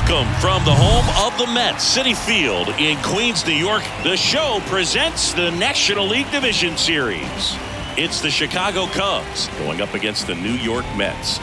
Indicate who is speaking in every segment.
Speaker 1: Welcome from the home of the Mets, Citi Field in Queens, New York. The show presents the National League Division Series. It's the Chicago Cubs going up against the New York Mets.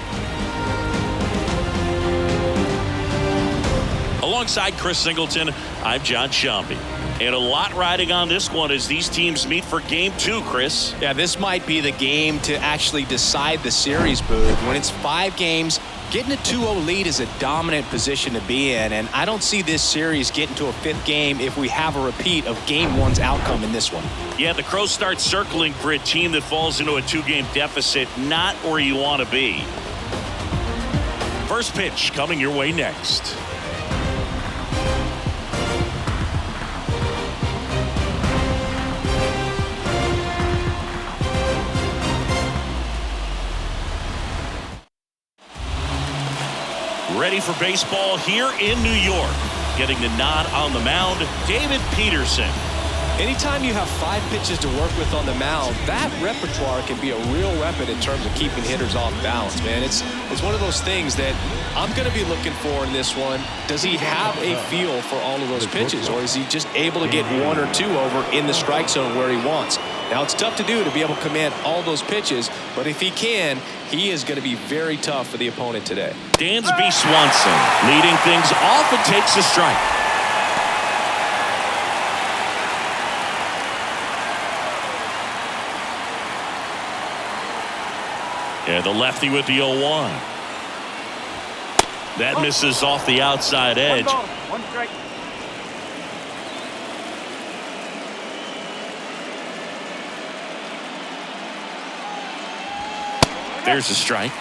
Speaker 1: Alongside Chris Singleton, I'm John Shambi. And a lot riding on this one as these teams meet for Game 2, Chris.
Speaker 2: Yeah, this might be the game to actually decide the series, Booth. When it's 5 games, getting a 2-0 lead is a dominant position to be in, and I don't see this series getting to a 5th game if we have a repeat of Game 1's outcome in this one.
Speaker 1: Yeah, the Crows start circling for a team that falls into a 2-game deficit, not where you want to be. First pitch coming your way next. Ready for baseball here in New York. Getting the nod on the mound, David Peterson.
Speaker 2: Anytime you have 5 pitches to work with on the mound, that repertoire can be a real weapon in terms of keeping hitters off balance, man. It's one of those things that I'm going to be looking for in this one. Does he have a feel for all of those pitches, or is he just able to get 1 or 2 over in the strike zone where he wants? Now, it's tough to do to be able to command all those pitches, but if he can, he is going to be very tough for the opponent today.
Speaker 1: Dansby Swanson leading things off and takes a strike. And the lefty with the 0-1. That misses off the outside edge.
Speaker 3: 1 ball, 1 strike.
Speaker 1: There's a strike.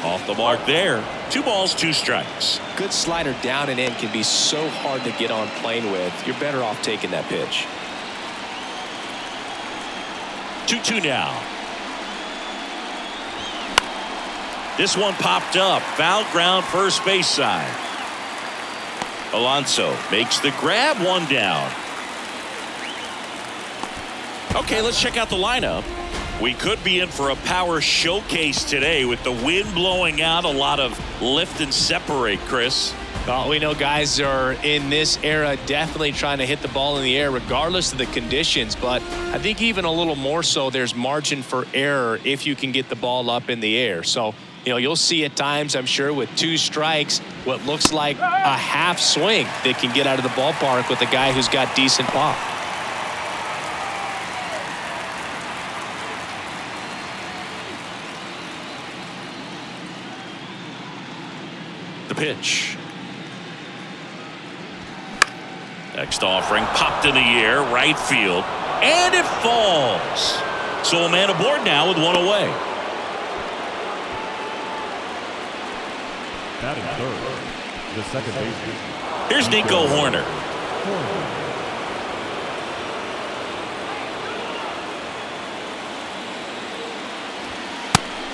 Speaker 1: Off the mark there. 2 balls, 2 strikes.
Speaker 2: Good slider down and in can be so hard to get on plane with. You're better off taking that pitch.
Speaker 1: 2-2 now. This one popped up. Foul ground, first base side. Alonso makes the grab, 1 down. Okay, let's check out the lineup. We could be in for a power showcase today with the wind blowing out, a lot of lift and separate, Chris.
Speaker 2: Well, we know guys are in this era definitely trying to hit the ball in the air regardless of the conditions, but I think even a little more so there's margin for error if you can get the ball up in the air. So, you know, you'll see at times, I'm sure, with 2 strikes, what looks like a half swing that can get out of the ballpark with a guy who's got decent pop.
Speaker 1: The pitch. Next offering popped in the air, right field, and it falls. So a man aboard now with 1 away.
Speaker 4: Batting third, the second baseman.
Speaker 1: Here's Nico Horner.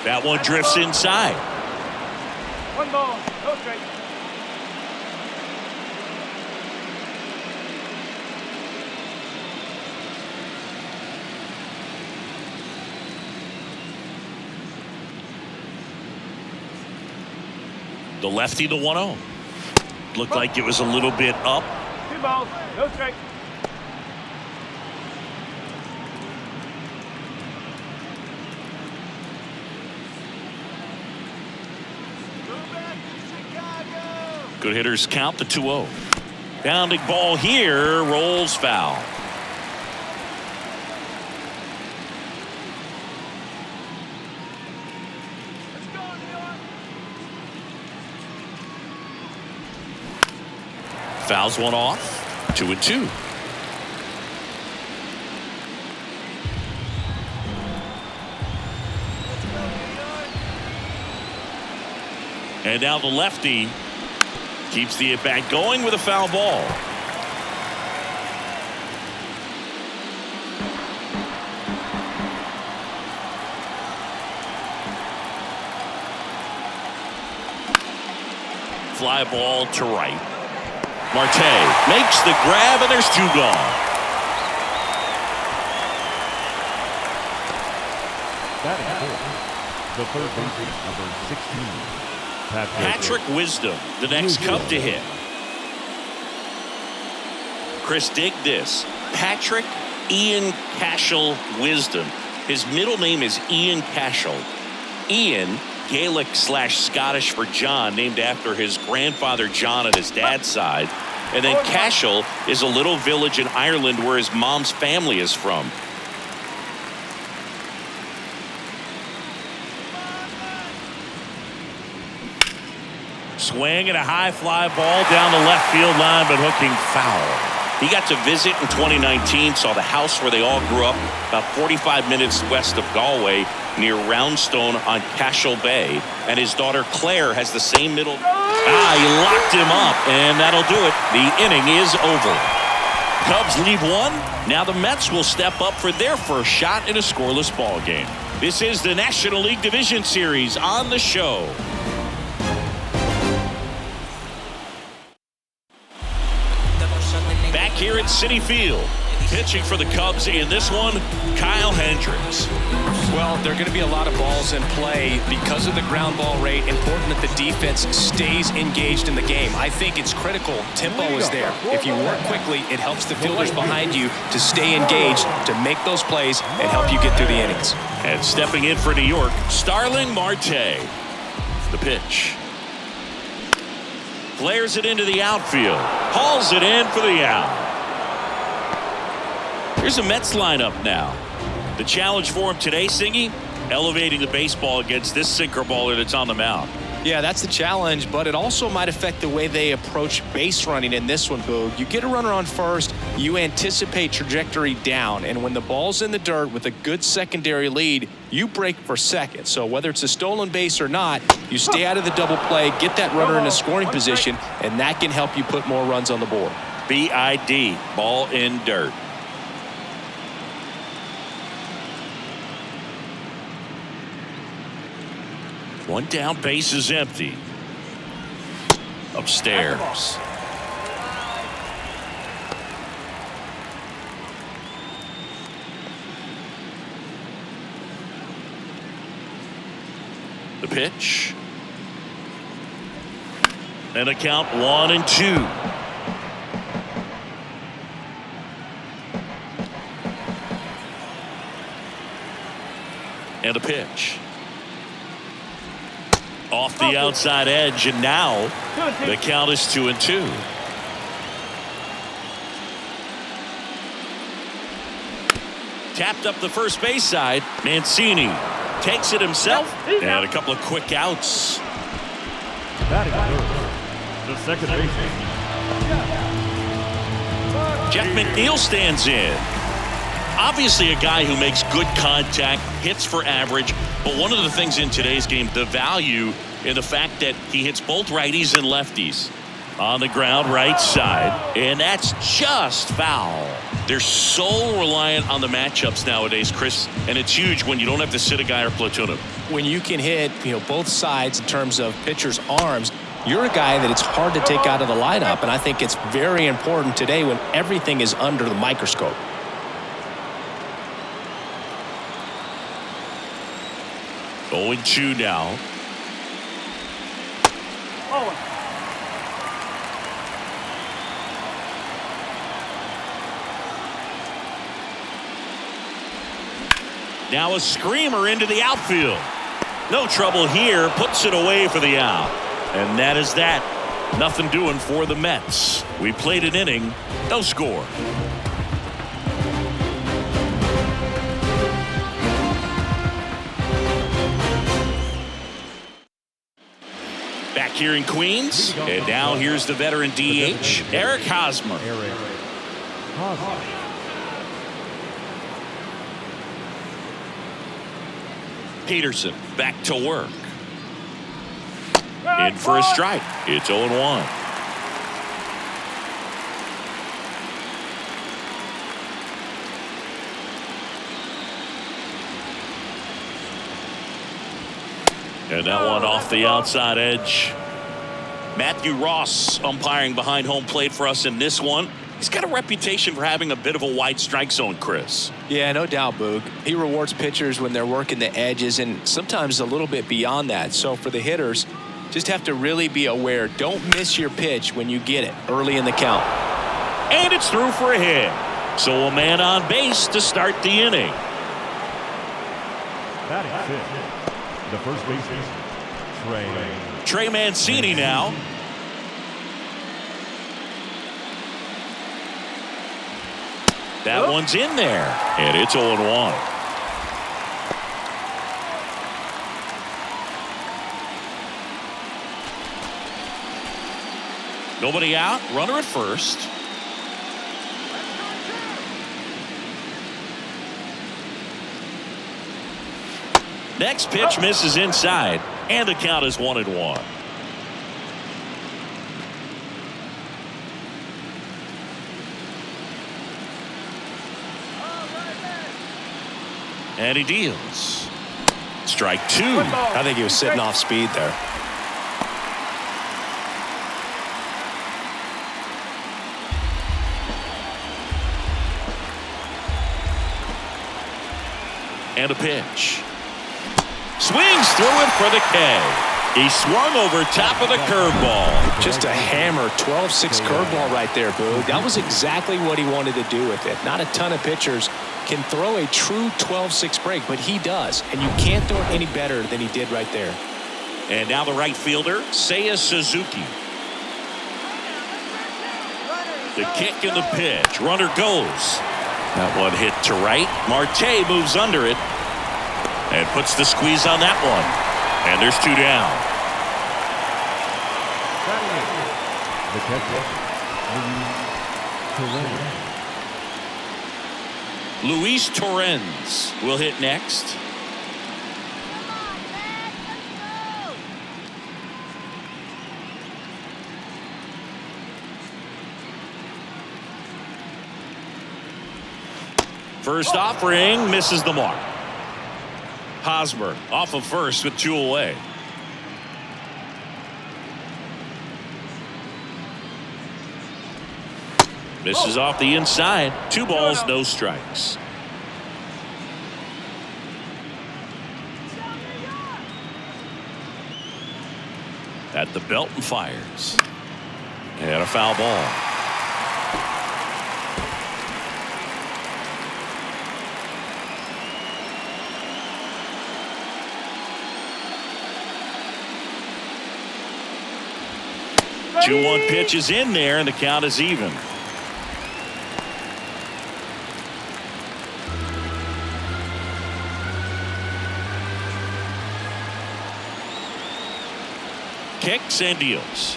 Speaker 1: That one drifts inside.
Speaker 3: 1 ball, no strike.
Speaker 1: The lefty, the 1-0. Looked like it was a little bit up.
Speaker 3: 2 balls, no strike.
Speaker 1: Good hitters count the 2-0. Bounding ball here, rolls foul. Fouls one off. 2-2. And now the lefty keeps the at-bat going with a foul ball. Fly ball to right. Marte makes the grab, and there's 2 gone.
Speaker 4: Batting fourth, the third baseman, number 16,
Speaker 1: Patrick Wisdom, the next Cub to hit. Chris, dig this. Patrick Ian Cashel Wisdom. His middle name is Ian Cashel. Ian, Gaelic/Scottish for John, named after his grandfather John on his dad's side. And then Cashel is a little village in Ireland where his mom's family is from. Swing and a high fly ball down the left field line, but hooking foul. He got to visit in 2019, saw the house where they all grew up, about 45 minutes west of Galway, near Roundstone on Cashel Bay. And his daughter Claire has the same middle. He locked him up, and that'll do it. The inning is over. Cubs leave one. Now the Mets will step up for their first shot in a scoreless ball game. This is the National League Division Series on the show. Back here at Citi Field, pitching for the Cubs in this one, Kyle Hendricks.
Speaker 2: Well, there are going to be a lot of balls in play because of the ground ball rate. Important that the defense stays engaged in the game. I think it's critical. Tempo is there. If you work quickly, it helps the fielders behind you to stay engaged, to make those plays, and help you get through the innings.
Speaker 1: And stepping in for New York, Starling Marte. The pitch. Flares it into the outfield. Hauls it in for the out. Here's a Mets lineup now. The challenge for him today, Singy, elevating the baseball against this sinker baller that's on the mound.
Speaker 2: Yeah, that's the challenge, but it also might affect the way they approach base running in this one, Boog. You get a runner on first, you anticipate trajectory down, and when the ball's in the dirt with a good secondary lead, you break for second. So whether it's a stolen base or not, you stay out of the double play, get that runner in a scoring position, and that can help you put more runs on the board.
Speaker 1: BID, ball in dirt. One down, base is empty. Upstairs. The pitch. And a count 1-2. And a pitch. Off the outside edge, and now the count is 2-2. Tapped up the first base side. Mancini takes it himself, and a couple of quick outs.
Speaker 4: batting third, the second baseman.
Speaker 1: Jeff McNeil stands in. Obviously a guy who makes good contact, hits for average, but one of the things in today's game, the value in the fact that he hits both righties and lefties. On the ground, right side, and that's just foul. They're so reliant on the matchups nowadays, Chris, and it's huge when you don't have to sit a guy or platoon him.
Speaker 2: When you can hit, both sides in terms of pitchers' arms, you're a guy that it's hard to take out of the lineup, and I think it's very important today when everything is under the microscope.
Speaker 1: Going 2 now. Now a screamer into the outfield. No trouble here. Puts it away for the out. And that is that. Nothing doing for the Mets. We played an inning. No score. Back here in Queens. And now here's the veteran DH, Eric Hosmer. Peterson back to work. In for a strike. It's 0-1. And that one off the outside edge. Matthew Ross umpiring behind home plate for us in this one. He's got a reputation for having a bit of a wide strike zone, Chris.
Speaker 2: Yeah, no doubt, Boog. He rewards pitchers when they're working the edges and sometimes a little bit beyond that. So for the hitters, just have to really be aware. Don't miss your pitch when you get it early in the count.
Speaker 1: And it's through for a hit. So a man on base to start the inning.
Speaker 4: Batting fifth, the first baseman,
Speaker 1: Trey Mancini now. That one's in there, and it's 0-1. Nobody out, runner at first. Next pitch misses inside, and the count is 1-1. And he deals. Strike two.
Speaker 2: I think he was sitting off speed there.
Speaker 1: And a pitch. Swings through it for the K. He swung over top of the curveball.
Speaker 2: Just a hammer 12-6 curveball right there, Boog. That was exactly what he wanted to do with it. Not a ton of pitchers can throw a true 12-6 break, but he does. And you can't throw it any better than he did right there.
Speaker 1: And now the right fielder, Seiya Suzuki. The kick and the pitch. Runner goes. That one hit to right. Marte moves under it and puts the squeeze on that one. And there's two down.
Speaker 4: the catcher,
Speaker 1: Luis Torrens will hit next. First offering misses the mark. Hosmer off of first with two away. Misses off the inside. 2 balls, no strikes. At the belt and fires. And a foul ball. Ready? 2-1 pitch is in there, and the count is even. Kicks and deals.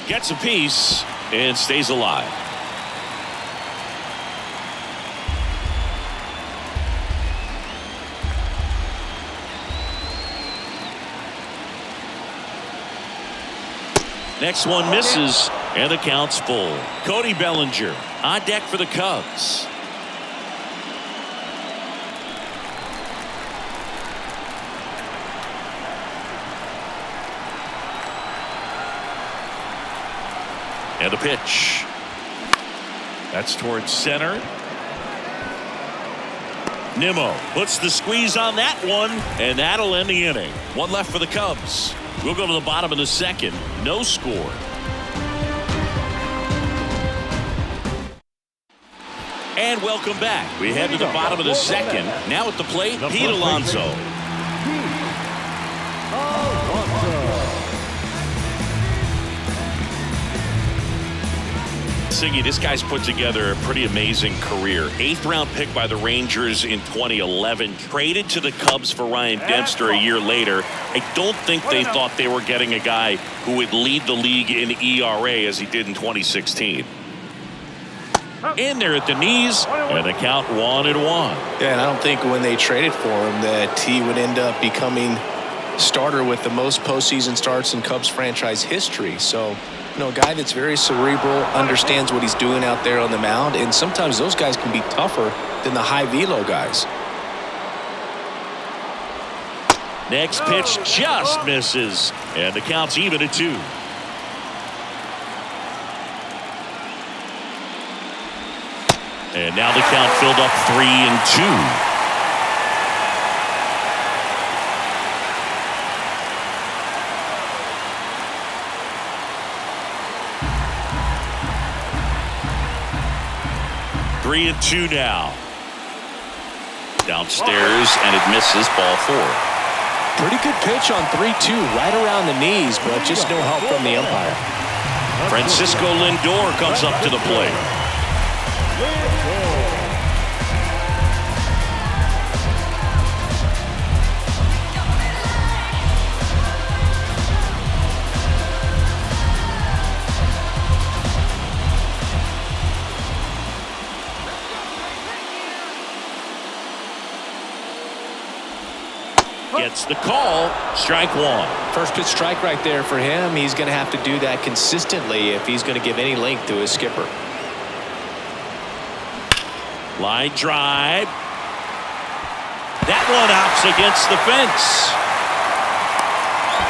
Speaker 1: Gets a piece and stays alive. Next one misses, and the count's full. Cody Bellinger on deck for the Cubs. And a pitch. That's towards center. Nimmo puts the squeeze on that one, and that'll end the inning. One left for the Cubs. We'll go to the bottom of the second. No score. And welcome back. We head to the bottom of the second. Now at the plate, Pete Alonso. Siggy, this guy's put together a pretty amazing career. 8th round pick by the Rangers in 2011. Traded to the Cubs for Ryan Dempster a year later. I don't think they thought they were getting a guy who would lead the league in ERA as he did in 2016. In there at the knees, and the count 1-1.
Speaker 2: Yeah, and I don't think when they traded for him that he would end up becoming starter with the most postseason starts in Cubs franchise history. So, you know, a guy that's very cerebral, understands what he's doing out there on the mound, and sometimes those guys can be tougher than the high velo guys.
Speaker 1: Next pitch just misses, and the count's even at 2. And now the count filled up 3-2. Three and two now. Downstairs, and it misses, ball 4.
Speaker 2: Pretty good pitch on 3-2, right around the knees, but just no help from the umpire.
Speaker 1: Francisco Lindor comes up to the plate. Gets the call. Strike 1.
Speaker 2: First pitch strike right there for him. He's going to have to do that consistently if he's going to give any length to his skipper.
Speaker 1: Line drive. That one hops against the fence.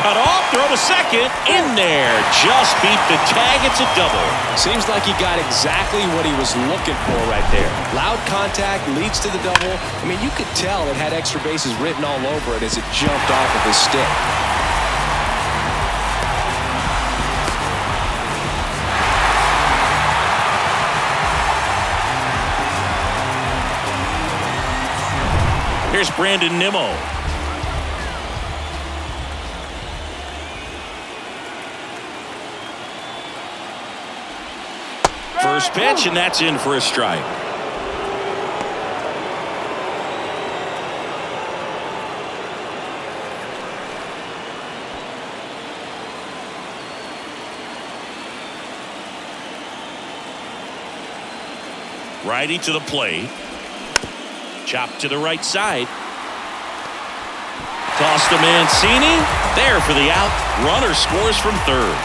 Speaker 1: Cut off, throw to second, in there. Just beat the tag, it's a double.
Speaker 2: Seems like he got exactly what he was looking for right there. Loud contact leads to the double. I mean, you could tell it had extra bases written all over it as it jumped off of his stick.
Speaker 1: Here's Brandon Nimmo. First pitch, and that's in for a strike. Righty to the plate. Chop to the right side. Toss to Mancini. There for the out. Runner scores from third.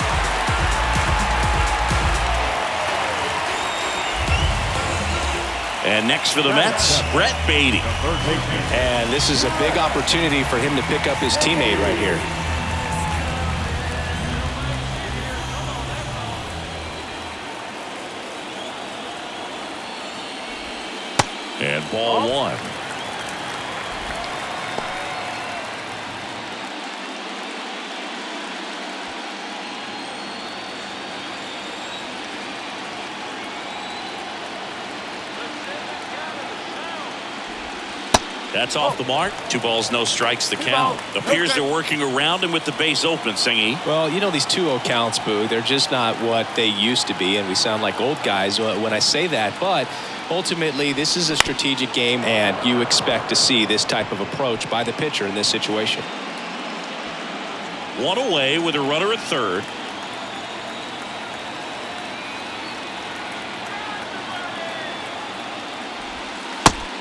Speaker 1: And next for the Mets, Brett Beatty.
Speaker 2: And this is a big opportunity for him to pick up his teammate right here.
Speaker 1: And ball 1. That's off the mark. 2 balls, no strikes, the count. Appears they're working around him with the base open, Singy.
Speaker 2: Well, you know, these 2-0 counts, Boo, they're just not what they used to be, and we sound like old guys when I say that. But ultimately, this is a strategic game, and you expect to see this type of approach by the pitcher in this situation.
Speaker 1: 1 away with a runner at third.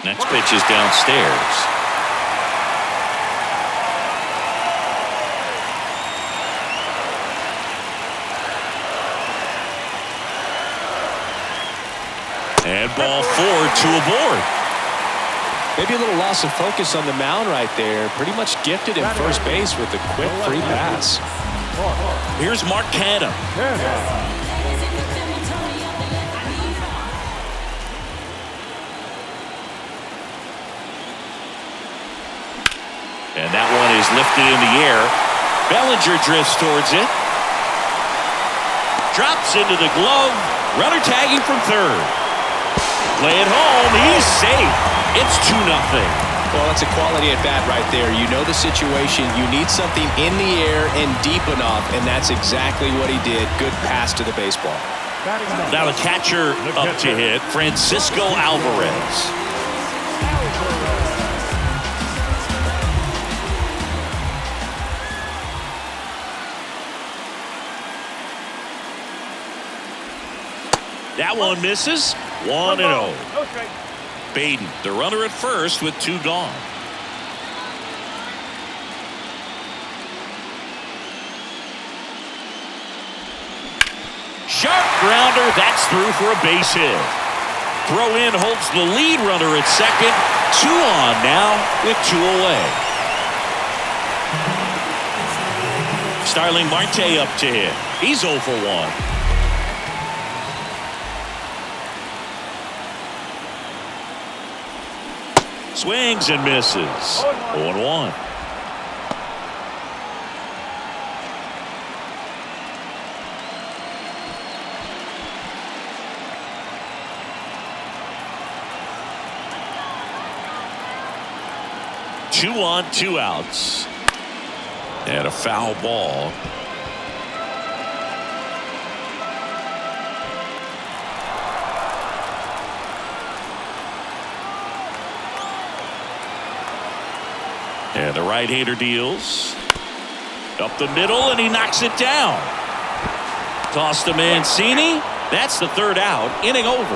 Speaker 1: Next pitch is downstairs. And ball 4, 2 aboard.
Speaker 2: Maybe a little loss of focus on the mound right there. Pretty much gifted at first base with a quick free pass.
Speaker 1: Here's Mark Canha. And that one is lifted in the air. Bellinger drifts towards it. Drops into the glove. Runner tagging from third. Play it home. He's safe. It's 2-0.
Speaker 2: Well, that's a quality at bat right there. You know the situation. You need something in the air and deep enough, and that's exactly what he did. Good pass to the baseball.
Speaker 1: Now the catcher up to hit, Francisco Alvarez. That one misses. 1-0. Baden, the runner at first with 2 gone. Sharp grounder. That's through for a base hit. Throw in holds the lead runner at second. 2 on now with 2 away. Starling Marte up to hit. He's 0 for 1. Swings and misses. 0-1. Two on, 2 outs. And a foul ball. And the right-hander deals. Up the middle, and he knocks it down. Toss to Mancini. That's the 3rd out. Inning over.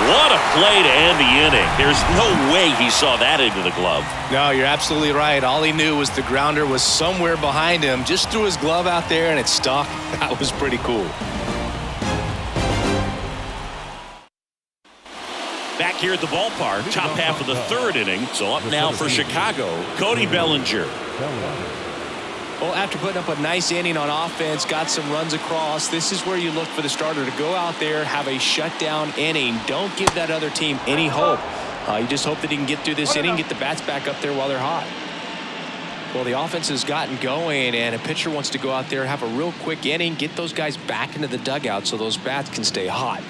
Speaker 1: What a play to end the inning. There's no way he saw that into the glove.
Speaker 2: No, you're absolutely right. All he knew was the grounder was somewhere behind him. Just threw his glove out there, and it stuck. That was pretty cool.
Speaker 1: Back here at the ballpark, top half of the 3rd inning. So up now for Chicago, Cody Bellinger.
Speaker 2: Well, after putting up a nice inning on offense, got some runs across, this is where you look for the starter to go out there, have a shutdown inning. Don't give that other team any hope. You just hope that he can get through this inning, get the bats back up there while they're hot. Well, the offense has gotten going, and a pitcher wants to go out there, have a real quick inning, get those guys back into the dugout so those bats can stay hot.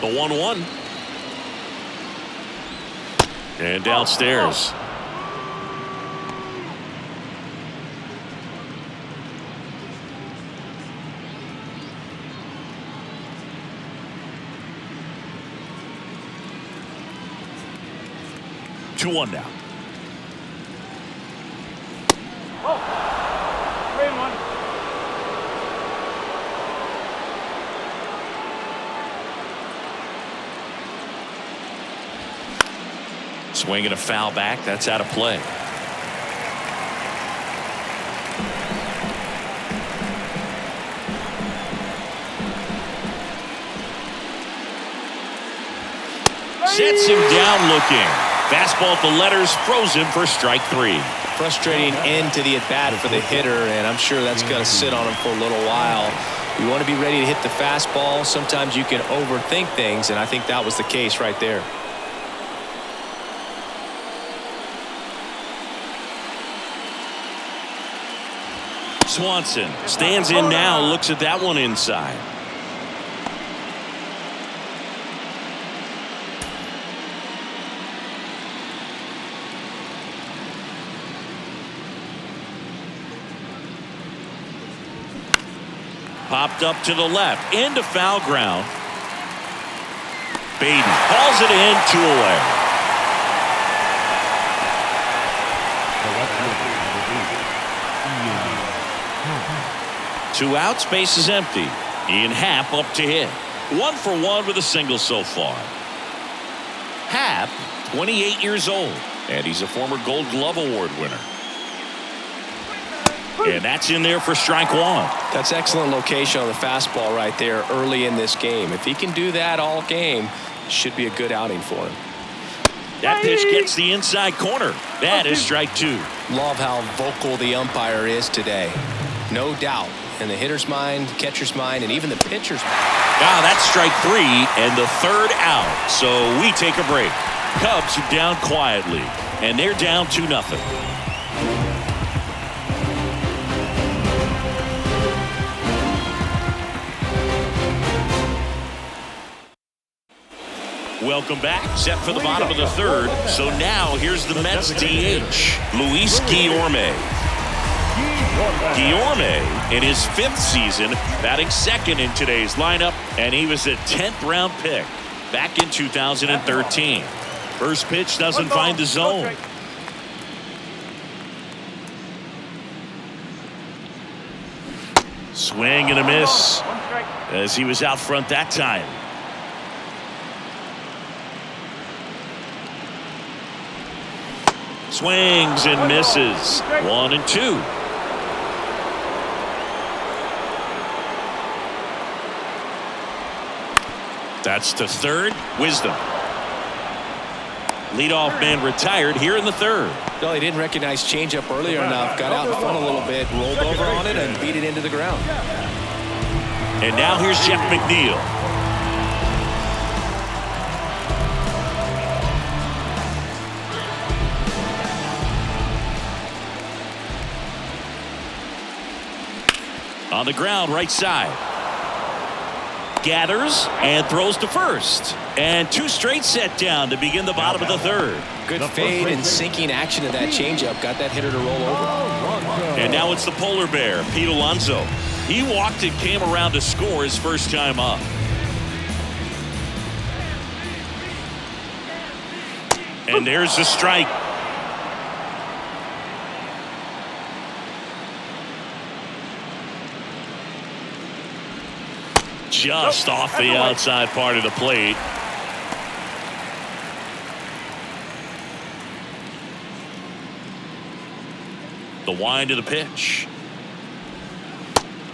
Speaker 1: The 1-1. And downstairs. Two one now.
Speaker 3: 3-1.
Speaker 1: Swing and a foul back. That's out of play. Sets him down looking. Fastball at the letters, throws him for strike 3.
Speaker 2: Frustrating end to the at-bat for the hitter, and I'm sure that's going to sit on him for a little while. You want to be ready to hit the fastball. Sometimes you can overthink things, and I think that was the case right there.
Speaker 1: Swanson stands in now, looks at that one inside. Popped up to the left, into foul ground. Baden hauls it in, 2 away. Two outs, base is empty. Ian Happ up to hit. 1 for 1 with a single so far. Happ, 28 years old, and he's a former Gold Glove Award winner. And that's in there for strike 1.
Speaker 2: That's excellent location on the fastball right there early in this game. If he can do that all game, it should be a good outing for him.
Speaker 1: That pitch gets the inside corner. That is strike 2.
Speaker 2: Love how vocal the umpire is today. No doubt. In the hitter's mind, catcher's mind, and even the pitcher's mind.
Speaker 1: Wow, that's strike 3 and the 3rd out. So we take a break. Cubs are down quietly, and they're down 2-0. Welcome back. Set for the bottom of the 3rd. So now here's the Mets DH, Luis Guillorme. Guillorme, in his 5th season, batting 2nd in today's lineup, and he was a 10th-round pick back in 2013. First pitch doesn't find the zone. Swing and a miss as he was out front that time. Swings and misses. 1 and 2. That's to 3rd. Wisdom. Leadoff man retired here in the third.
Speaker 2: Well, he didn't recognize changeup earlier enough. Got out in front a little bit, rolled over on it, and beat it into the ground.
Speaker 1: And now here's Jeff McNeil. On the ground, right side. Gathers and throws to first. And 2 straight set down to begin the bottom of the third.
Speaker 2: Good fade and sinking action of that changeup. Got that hitter to roll over.
Speaker 1: And now it's the polar bear, Pete Alonso. He walked and came around to score his first time up. And there's the strike. Just off the outside part of the plate. The wind of the pitch.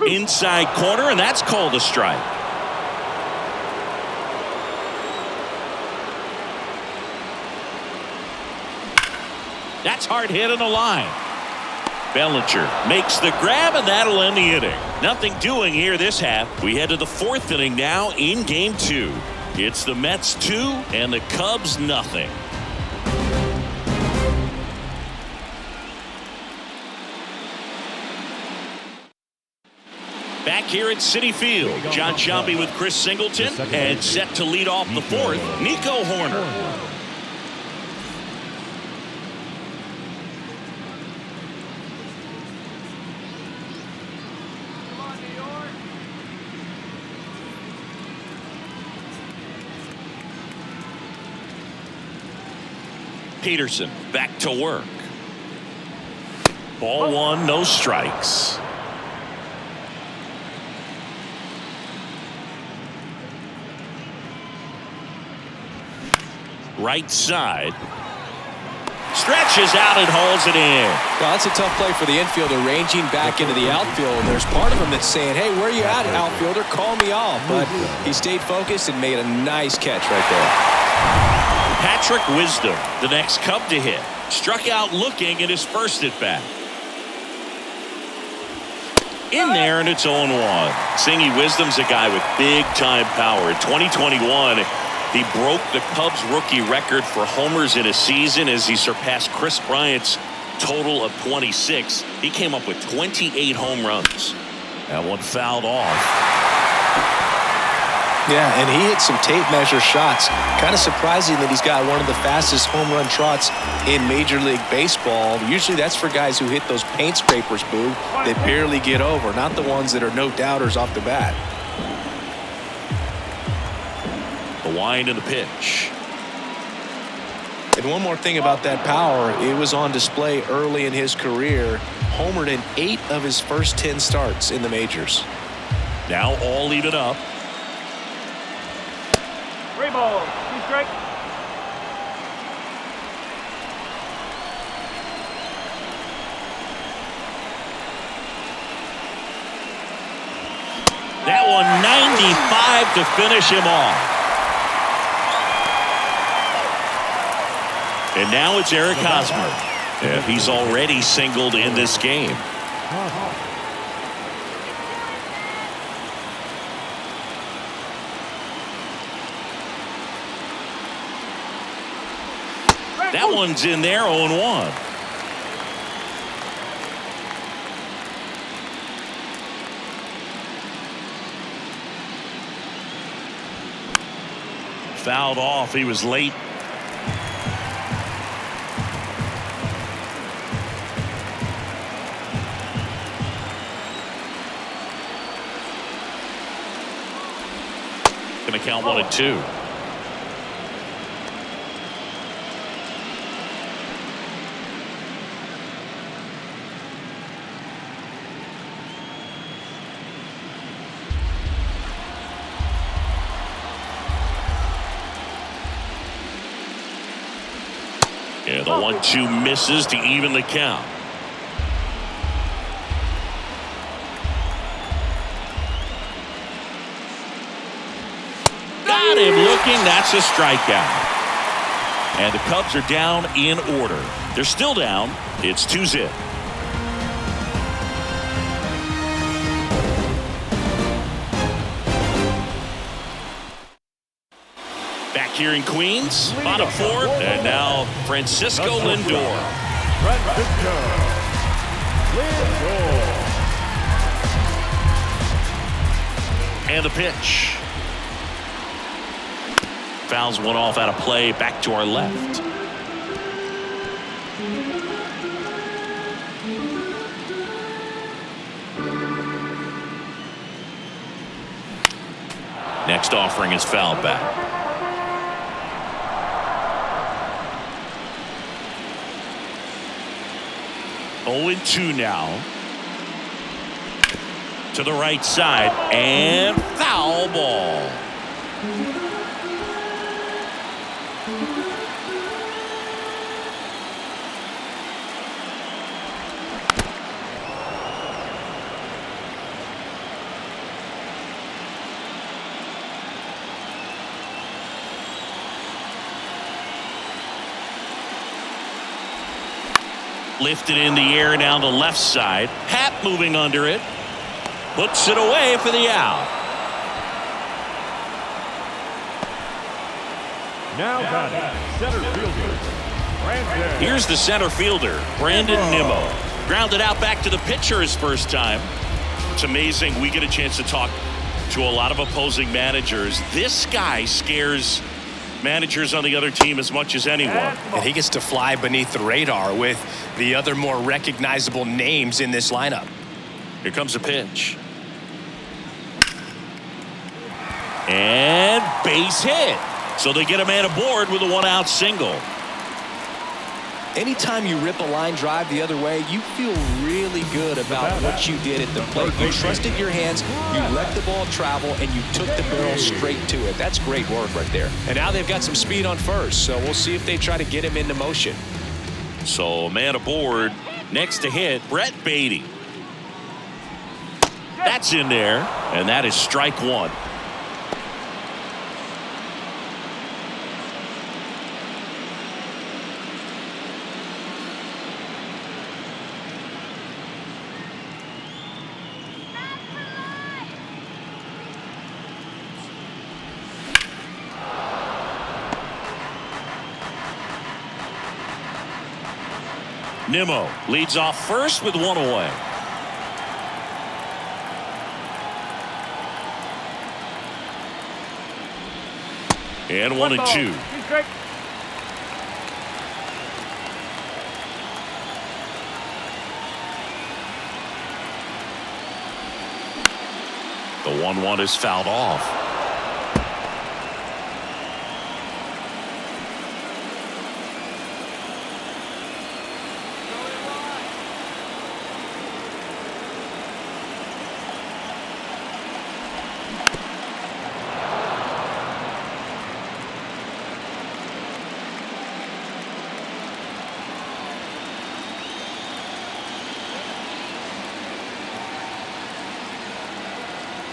Speaker 1: Inside corner, and that's called a strike. That's hard hit on the line. Bellinger makes the grab, and that'll end the inning. Nothing doing here this half. We head to the 4th inning now in game 2. It's the Mets 2 and the Cubs nothing. Back here at Citi Field, John Sciambi with Chris Singleton, and set to lead off the 4th, Nico Horner. Peterson back to work. Ball 1, no strikes. Right side. Stretches out and hauls it in.
Speaker 2: Well, that's a tough play for the infielder, ranging back into the outfield. There's part of him that's saying, hey, where are you at, outfielder? Call me off. But he stayed focused and made a nice catch right there.
Speaker 1: Patrick Wisdom, the next Cub to hit. Struck out looking in his first at bat. In there, and it's 0-1. Singy Wisdom's a guy with big-time power. In 2021, he broke the Cubs rookie record for homers in a season as he surpassed Chris Bryant's total of 26. He came up with 28 home runs. That one fouled off.
Speaker 2: Yeah, and he hit some tape measure shots. Kind of surprising that he's got one of the fastest home run trots in Major League Baseball. Usually that's for guys who hit those paint scrapers, Boo, that barely get over, not the ones that are no doubters off the bat.
Speaker 1: The wind of the pitch.
Speaker 2: And one more thing about that power, it was on display early in his career. Homered in 8 of his first 10 starts in the majors.
Speaker 1: Now all even up.
Speaker 3: 3 balls, 2 strikes.
Speaker 1: That one 95 to finish him off. And now it's Eric Hosmer. And he's already singled in this game. That one's in there, 0-1. Fouled off. He was late. Going to count 1-2. Yeah, the 1-2 misses to even the count. Got him looking. That's a strikeout. And the Cubs are down in order. They're still down. It's 2-0. Back here in Queens, bottom fourth, and now Francisco Lindor.
Speaker 4: Francisco Lindor.
Speaker 1: And the pitch. Fouls one off out of play, back to our left. Next offering is fouled back. Oh, 0-2 now. To the right side, and foul ball. Lifted in the air down the left side. Happ moving under it. Puts it away for the out.
Speaker 4: Now batting, center fielder, Brandon.
Speaker 1: Here's the center fielder, Brandon Nimmo. Grounded out back to the pitcher his first time. It's amazing. We get a chance to talk to a lot of opposing managers. This guy scares managers on the other team as much as anyone.
Speaker 2: And he gets to fly beneath the radar with the other more recognizable names in this lineup.
Speaker 1: Here comes a pitch. And base hit. So they get a man aboard with a one-out single.
Speaker 2: Anytime you rip a line drive the other way, you feel really good about what you did at the plate. You trusted your hands, you let the ball travel, and you took the barrel straight to it. That's great work right there. And now they've got some speed on first, so we'll see if they try to get him into motion.
Speaker 1: So a man aboard. Next to hit, Brett Beatty. That's in there, and that is strike one. Nimmo leads off first with one away. And 1-2. The 1-1 is fouled off.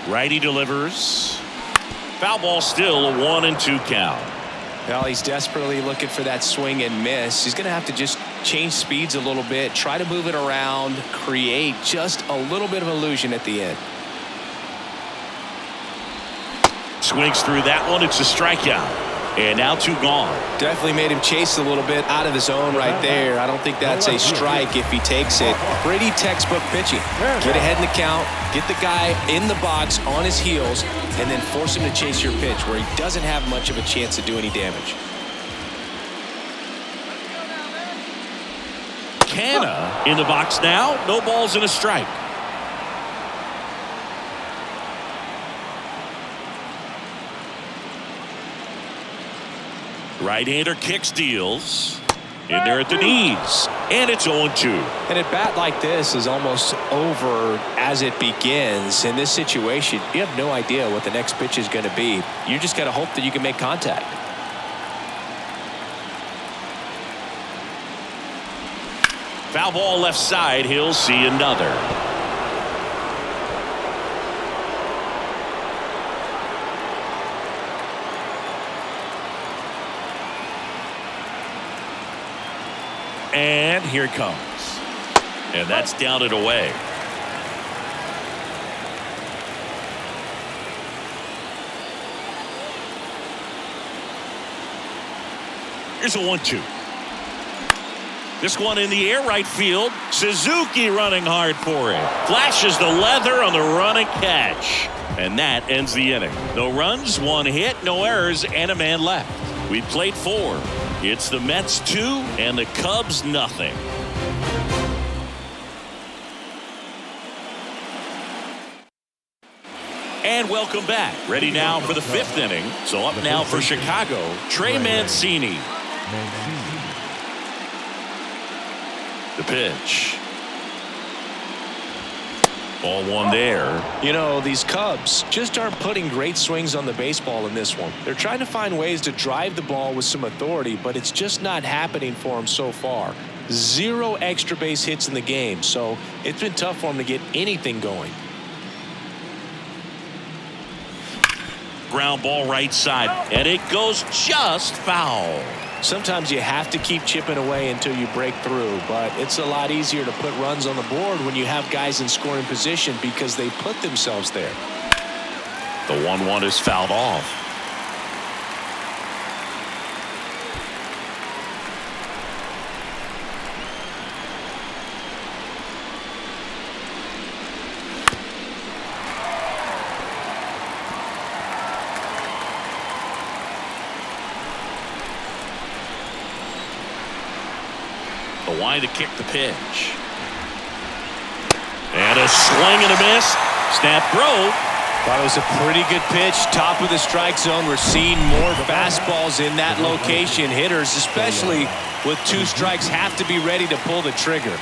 Speaker 1: Righty delivers. Foul ball, still a 1-2 count.
Speaker 2: Well, he's desperately looking for that swing and miss. He's going to have to just change speeds a little bit, try to move it around, create just a little bit of illusion at the end.
Speaker 1: Swings through that one. It's a strikeout. And now 2 gone.
Speaker 2: Definitely made him chase a little bit out of his zone right there. I don't think that's a strike if he takes it. Pretty textbook pitching. Get ahead in the count, get the guy in the box on his heels, and then force him to chase your pitch where he doesn't have much of a chance to do any damage.
Speaker 1: Canna in the box now. No balls and a strike. Right-hander kicks, deals. In there at the knees. And it's 0-2.
Speaker 2: And a bat like this is almost over as it begins. In this situation, you have no idea what the next pitch is going to be. You just got to hope that you can make contact.
Speaker 1: Foul ball left side. He'll see another. And here it comes. And that's down and away. Here's a 1-2. This one in the air, right field. Suzuki running hard for it. Flashes the leather on the running catch. And that ends the inning. No runs, 1 hit, no errors, and a man left. We played 4. It's the Mets 2 and the Cubs nothing. And welcome back. Ready now for the 5th inning. So up now for Chicago, Trey Mancini. The pitch. Ball 1 there.
Speaker 2: You know, these Cubs just aren't putting great swings on the baseball in this one. They're trying to find ways to drive the ball with some authority, but it's just not happening for them so far. 0 extra base hits in the game, so it's been tough for them to get anything going.
Speaker 1: Ground ball right side, and it goes just foul.
Speaker 2: Sometimes you have to keep chipping away until you break through, but it's a lot easier to put runs on the board when you have guys in scoring position because they put themselves there.
Speaker 1: The 1-1 is fouled off. The wide to kick the pitch. And a swing and a miss. Snap throw.
Speaker 2: Thought it was a pretty good pitch. Top of the strike zone. We're seeing more fastballs in that location. Hitters, especially with 2 strikes, have to be ready to pull the trigger.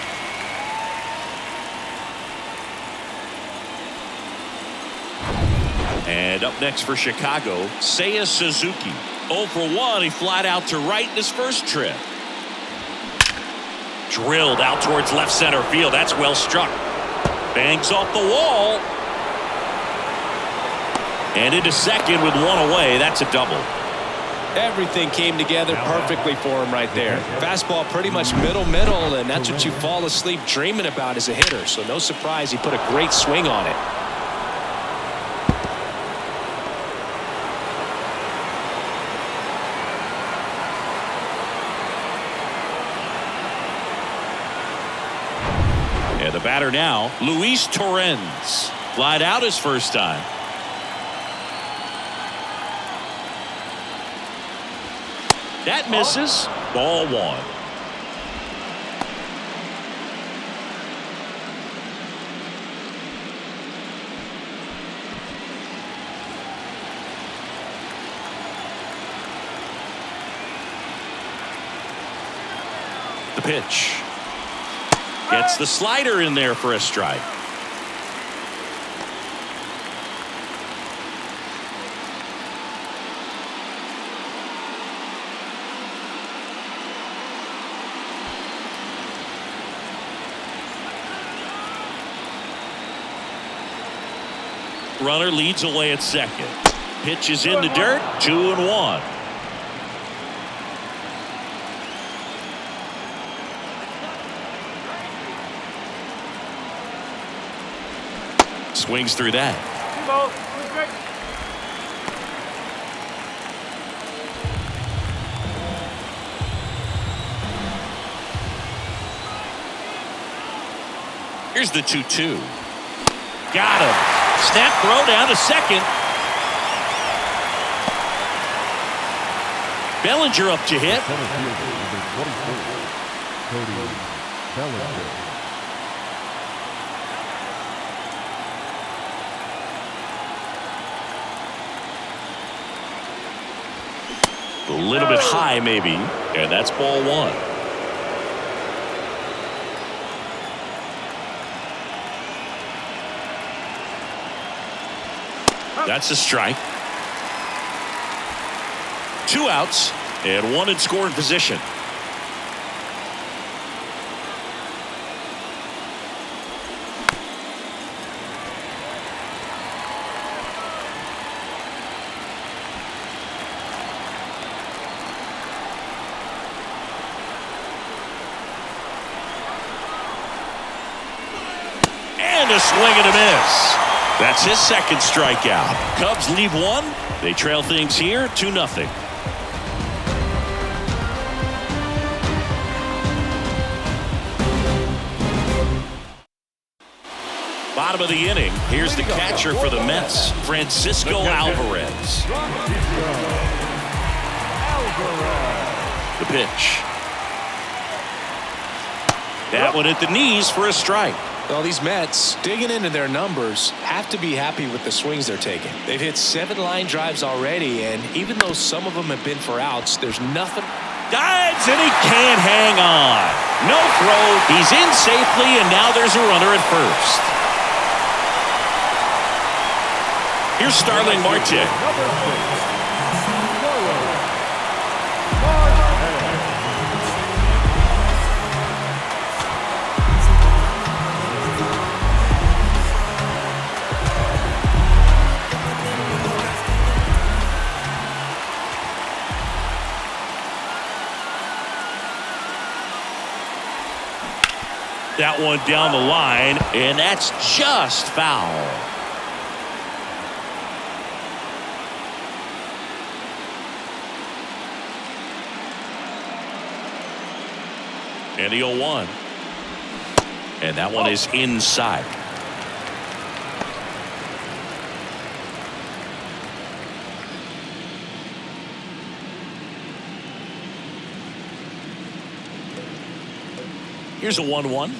Speaker 1: And up next for Chicago, Seiya Suzuki. 0 for 1. He flied out to right in his first trip. Drilled out towards left center field. That's well struck. Bangs off the wall. And into second with 1 away. That's a double.
Speaker 2: Everything came together perfectly for him right there. Fastball pretty much middle, and that's what you fall asleep dreaming about as a hitter. So no surprise he put a great swing on it.
Speaker 1: And the batter now, Luis Torrens. Flied out his first time. That misses. Ball 1. The pitch. Gets the slider in there for a strike. Runner leads away at second. Pitch is in the dirt. 2-1. Swings through that. Here's the 2-2. Got him. Snap throw down to second. Bellinger up to hit. A little bit high maybe, and that's ball 1. That's a strike. 2 outs and 1 in scoring position. swing and a miss. That's his second strikeout. Cubs lead one. They trail things here 2-0. Bottom of the inning. Here's the catcher for the Mets, Francisco Alvarez. The pitch. That one at the knees for a strike.
Speaker 2: Well, these Mets, digging into their numbers, have to be happy with the swings they're taking. They've hit 7 line drives already, and even though some of them have been for outs, there's nothing.
Speaker 1: Dives, and he can't hang on. No throw. He's in safely, and now there's a runner at first. Here's Starling Marte. That one down the line, and that's just foul. And the 0-1. And that one is inside. Here's a 1-1.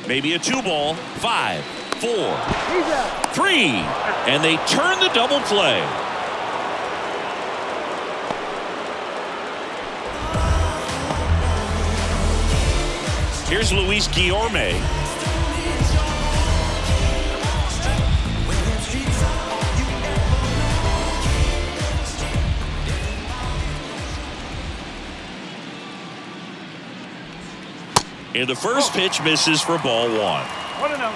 Speaker 1: Maybe a 2-ball. 5, 4, 3. And they turn the double play. Here's Luis Guillorme. And the first pitch misses for ball 1.
Speaker 3: 1-0.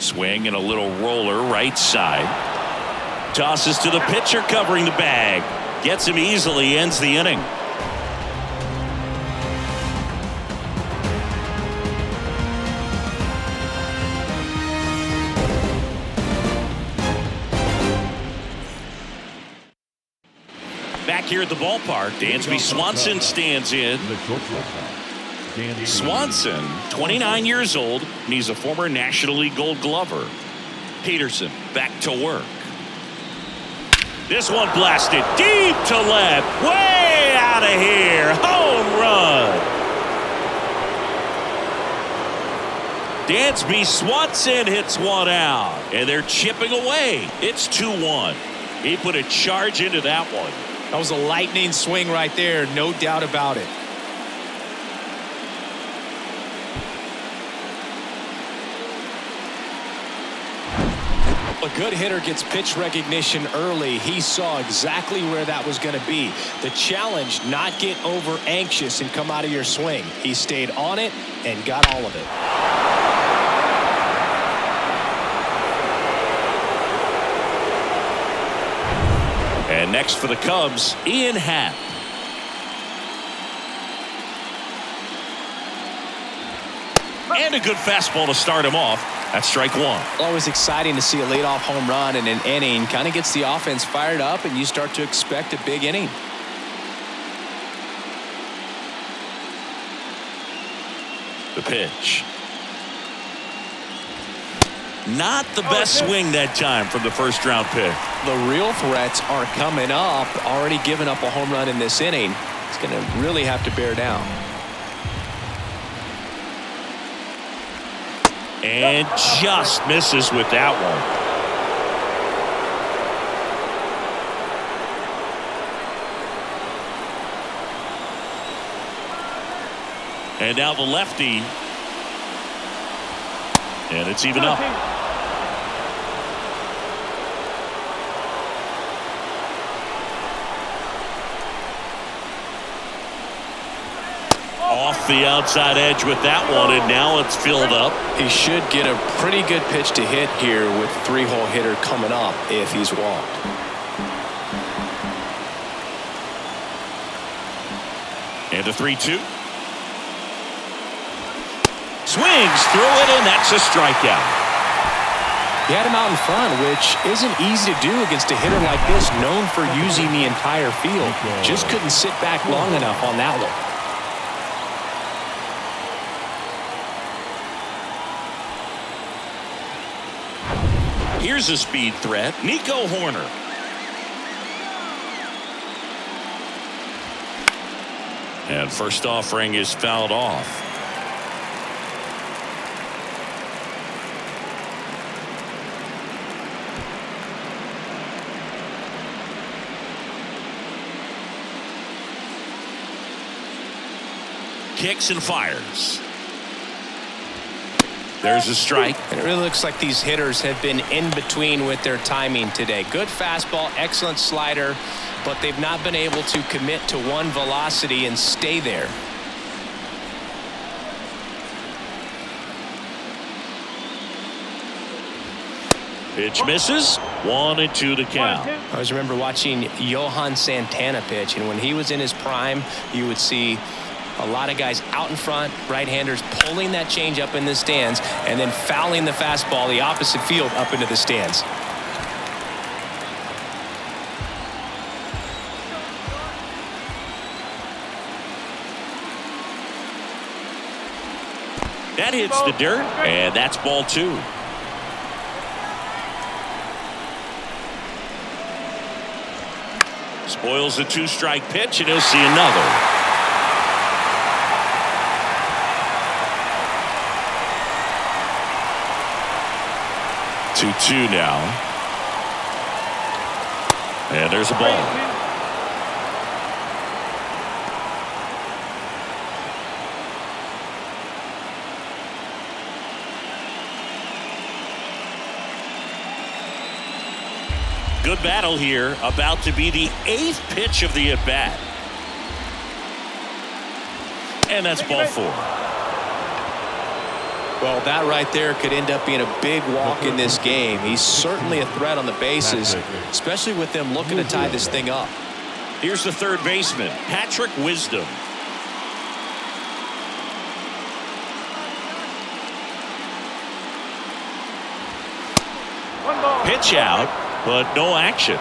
Speaker 1: Swing and a little roller right side. Tosses to the pitcher covering the bag. Gets him easily, ends the inning. Back here at the ballpark, Dansby Swanson stands in. Swanson, 29 years old, and he's a former National League Gold Glover. Peterson back to work. This one blasted deep to left, way out of here. Home run. Dansby Swanson hits one out, and they're chipping away. It's 2-1. He put a charge into that one.
Speaker 2: That was a lightning swing right there, no doubt about it. A good hitter gets pitch recognition early. He saw exactly where that was going to be. The challenge, not get over anxious and come out of your swing. He stayed on it and got all of it.
Speaker 1: And next for the Cubs, Ian Happ. And a good fastball to start him off. That's strike 1.
Speaker 2: Always exciting to see a leadoff home run in an inning. Kind of gets the offense fired up, and you start to expect a big inning.
Speaker 1: The pitch. Not the best swing that time from the first round pick.
Speaker 2: The real threats are coming up. Already giving up a home run in this inning. It's going to really have to bear down.
Speaker 1: And just misses with that one. And now the lefty. And it's even up. Off the outside edge with that one, and now it's filled up.
Speaker 2: He should get a pretty good pitch to hit here with three-hole hitter coming up if he's walked.
Speaker 1: And a 3-2. Swings through it, and that's a strikeout.
Speaker 2: He had him out in front, which isn't easy to do against a hitter like this, known for using the entire field. Just couldn't sit back long enough on that one.
Speaker 1: Here's a speed threat, Nico Horner. And first offering is fouled off. Kicks and fires. There's a strike.
Speaker 2: And it really looks like these hitters have been in between with their timing today. Good fastball, excellent slider, but they've not been able to commit to one velocity and stay there.
Speaker 1: Pitch misses. 1-2 to count.
Speaker 2: I always remember watching Johan Santana pitch, and when he was in his prime, you would see a lot of guys out in front, right-handers pulling that change up in the stands and then fouling the fastball the opposite field up into the stands.
Speaker 1: That hits the dirt, and that's ball 2. Spoils the 2-strike pitch, and he'll see another. 2-2 now. And there's a ball. Good battle here. About to be the 8th pitch of the at-bat. And that's ball 4.
Speaker 2: Well, that right there could end up being a big walk in this game. He's certainly a threat on the bases, especially with them looking to tie this thing up.
Speaker 1: Here's the third baseman, Patrick Wisdom. Pitch out, but no action.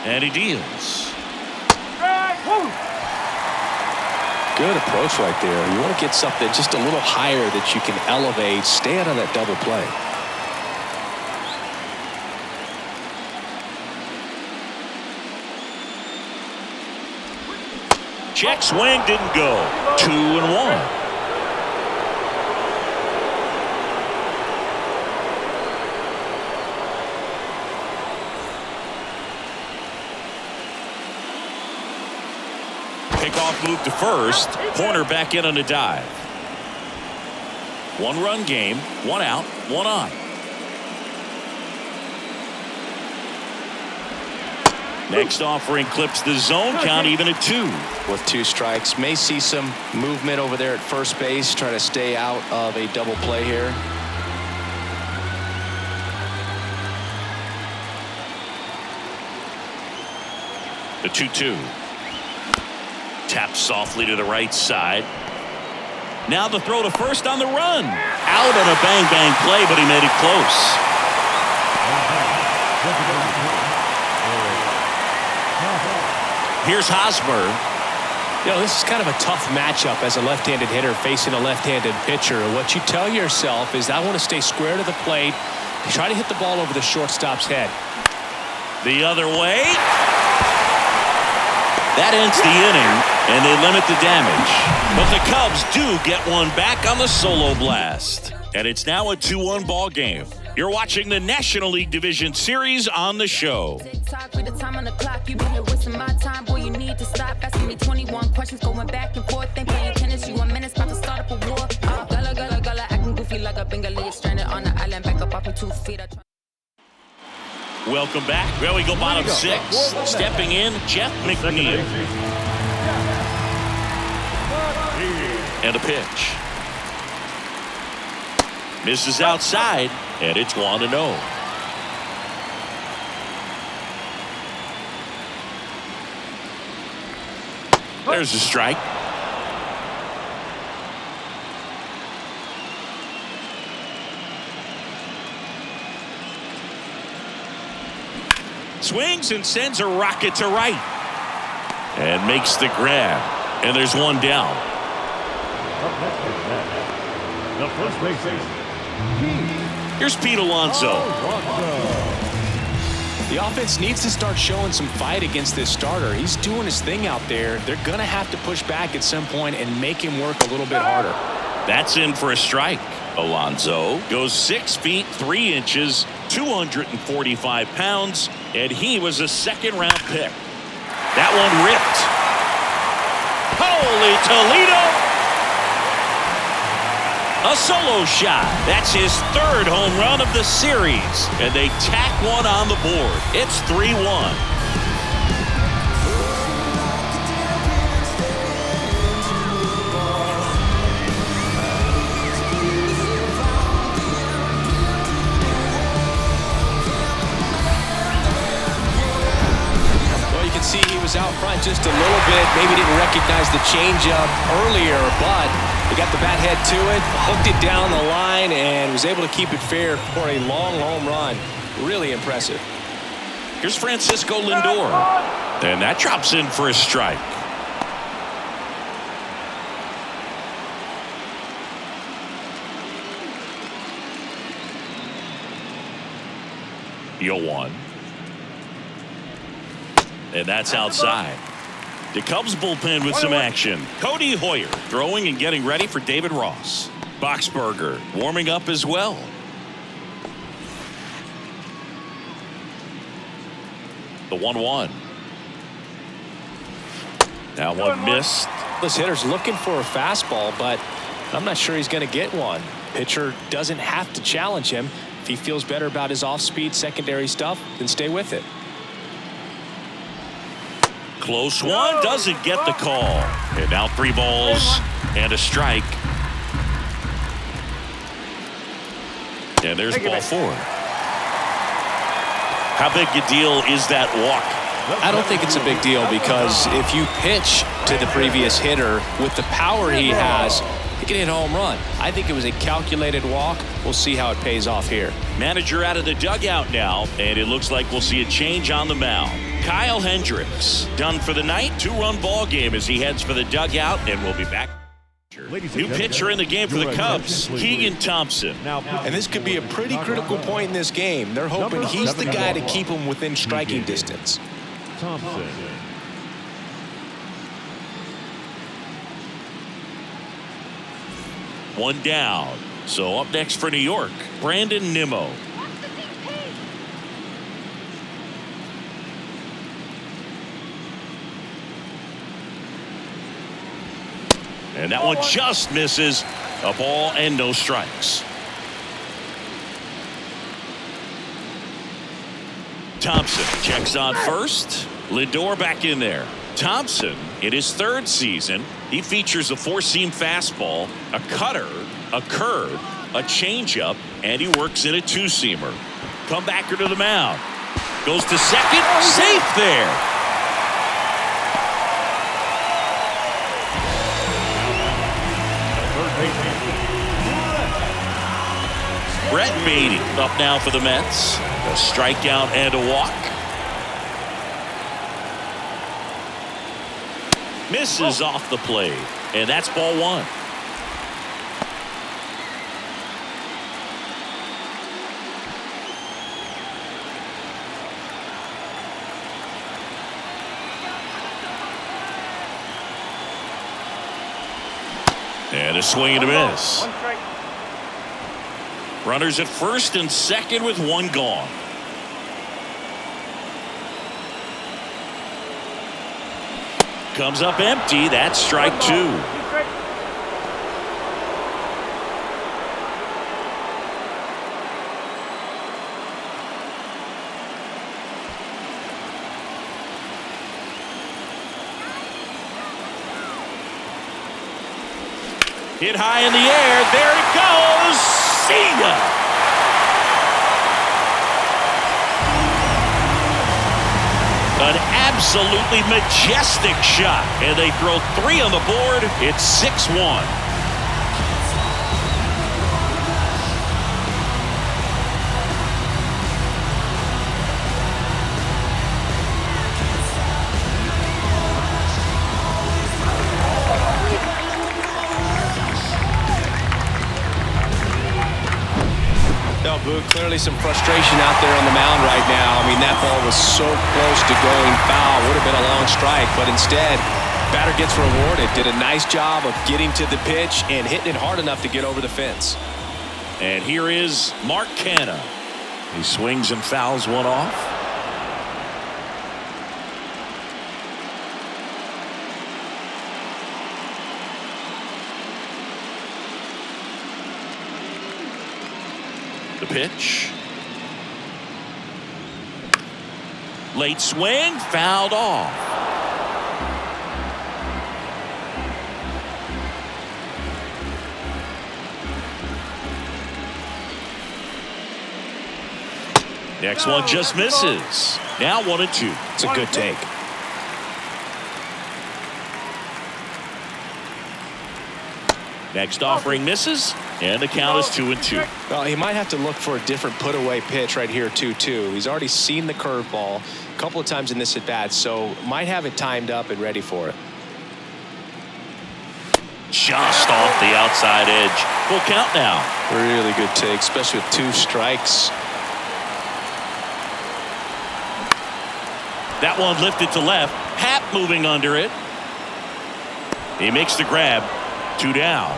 Speaker 1: And he deals.
Speaker 2: Good approach right there. You want to get something just a little higher that you can elevate. Stay out of that double play.
Speaker 1: Check swing didn't go. 2-1. Pickoff move to first. Corner back in on a dive. 1-run game. 1 out. 1 on. Next offering clips the zone count even at 2.
Speaker 2: With 2 strikes, may see some movement over there at first base, trying to stay out of a double play here.
Speaker 1: The 2-2. Tapped softly to the right side. Now the throw to first on the run. Out on a bang-bang play, but he made it close. Here's Hosmer.
Speaker 2: You know, this is kind of a tough matchup as a left-handed hitter facing a left-handed pitcher. What you tell yourself is, I want to stay square to the plate, try to hit the ball over the shortstop's head.
Speaker 1: The other way. That ends the inning, and they limit the damage. But the Cubs do get one back on the solo blast. And it's now a 2-1 ball game. You're watching the National League Division Series on the show.
Speaker 5: With the time on the clock, you've been here wasting my time. Boy, you need to stop asking me 21 questions, going back and forth. Ain't playing tennis, you 1 minute, about to start up a war. Gala, gala, gala. nigga Bengali stranded on the island, back up off me 2 feet.
Speaker 1: Welcome back. Well, we go bottom 6. Stepping in, Jeff McNeil. And a pitch. Misses outside, and it's 1-0. There's a strike. Swings and sends a rocket to right. And makes the grab. And there's one down.
Speaker 4: The first baseman.
Speaker 1: Here's Pete Alonso.
Speaker 2: The offense needs to start showing some fight against this starter. He's doing his thing out there. They're going to have to push back at some point and make him work a little bit harder.
Speaker 1: That's in for a strike. Alonso goes 6 feet 3 inches, 245 pounds, and he was a second-round pick. That one ripped. Holy Toledo! A solo shot. That's his 3rd home run of the series, and they tack one on the board. It's 3-1.
Speaker 2: See, he was out front just a little bit, maybe didn't recognize the changeup earlier, but he got the bat head to it, hooked it down the line, and was able to keep it fair for a long home run. Really impressive.
Speaker 1: Here's Francisco Lindor, and that drops in for a strike. Yo one. And that's outside. The Cubs bullpen with some action. Cody Hoyer throwing and getting ready for David Ross. Boxberger warming up as well. The 1-1. That one missed.
Speaker 2: This hitter's looking for a fastball, but I'm not sure he's going to get one. Pitcher doesn't have to challenge him. If he feels better about his off-speed secondary stuff, then stay with it.
Speaker 1: Close one, doesn't get the call. And now 3 balls and a strike. And there's ball 4. How big a deal is that walk?
Speaker 2: I don't think it's a big deal, because if you pitch to the previous hitter with the power he has, he can hit a home run. I think it was a calculated walk. We'll see how it pays off here.
Speaker 1: Manager out of the dugout now, and it looks like we'll see a change on the mound. Kyle Hendricks done for the night. 2-run ball game as he heads for the dugout, and we'll be back. New pitcher in the game for the Cubs, Keegan Thompson.
Speaker 2: And this could be a pretty critical point in this game. They're hoping he's the guy to keep him within striking distance.
Speaker 4: Thompson.
Speaker 1: One down. So up next for New York, Brandon Nimmo. And that one just misses. A ball and no strikes. Thompson checks on first. Lindor back in there. Thompson, in his 3rd season, he features a 4-seam fastball, a cutter, a curve, a changeup, and he works in a 2-seamer. Comebacker to the mound. Goes to second. Safe there. Brett Beatty up now for the Mets. A strikeout and a walk. Misses off the plate, and that's ball 1. And a swing and a miss. Runners at first and second with 1 gone. Comes up empty. That's strike 2. Hit high in the air. There it goes. See ya. An absolutely majestic shot. And they throw 3 on the board. It's 6-1.
Speaker 2: Clearly some frustration out there on the mound right now. I mean, that ball was so close to going foul. Would have been a long strike, but instead, batter gets rewarded. Did a nice job of getting to the pitch and hitting it hard enough to get over the fence.
Speaker 1: And here is Mark Canha. He swings and fouls one off. The pitch. Late swing, fouled off. Next one just misses. Now 1-2.
Speaker 2: It's a good take.
Speaker 1: Next offering misses, and the count is 2-2.
Speaker 2: Well, he might have to look for a different put-away pitch right here, 2-2. He's already seen the curveball a couple of times in this at-bat, so might have it timed up and ready for it.
Speaker 1: Just off the outside edge. Full count now.
Speaker 2: Really good take, especially with 2 strikes.
Speaker 1: That one lifted to left. Happ moving under it. He makes the grab. 2 down.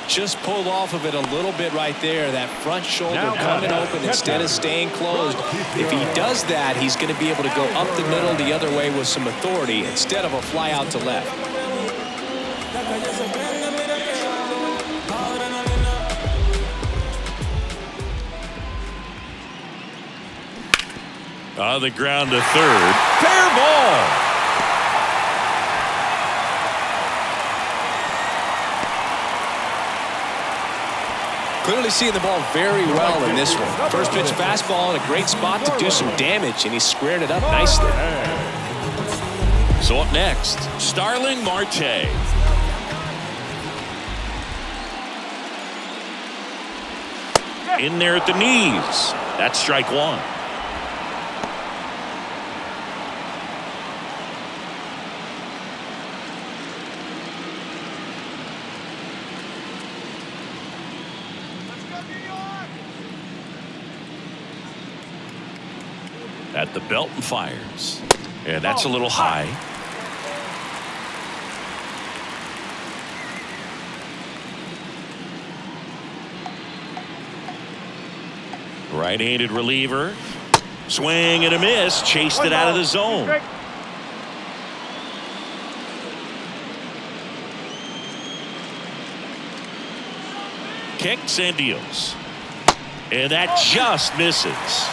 Speaker 2: Just pulled off of it a little bit right there. That front shoulder coming open instead of staying closed. If he does that, he's going to be able to go up the middle the other way with some authority instead of a fly out to left.
Speaker 1: On the ground to third. Fair ball.
Speaker 2: Clearly seeing the ball very well in this one. First pitch fastball in a great spot to do some damage, and he squared it up nicely.
Speaker 1: So up next, Starling Marte. In there at the knees. That's strike 1. At the belt and fires. And that's a little high. Right-handed reliever. Swing and a miss. Chased it out of the zone. Kicks and deals. And that just misses.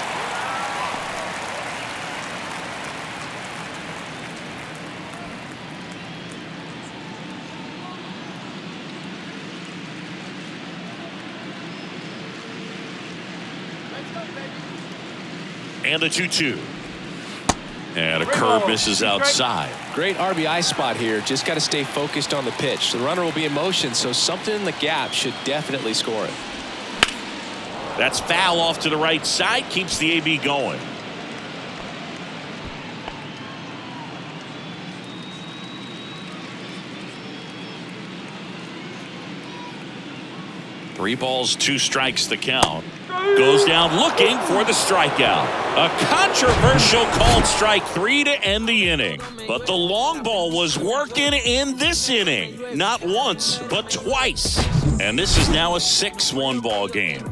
Speaker 1: And the 2-2. And a curve misses outside.
Speaker 2: Great RBI spot here. Just got to stay focused on the pitch. The runner will be in motion, so something in the gap should definitely score it.
Speaker 1: That's foul off to the right side. Keeps the AB going. Three balls, 2 strikes the count. Goes down looking for the strikeout. A controversial called strike 3 to end the inning. But the long ball was working in this inning. Not once, but twice. And this is now a 6-1 ball game.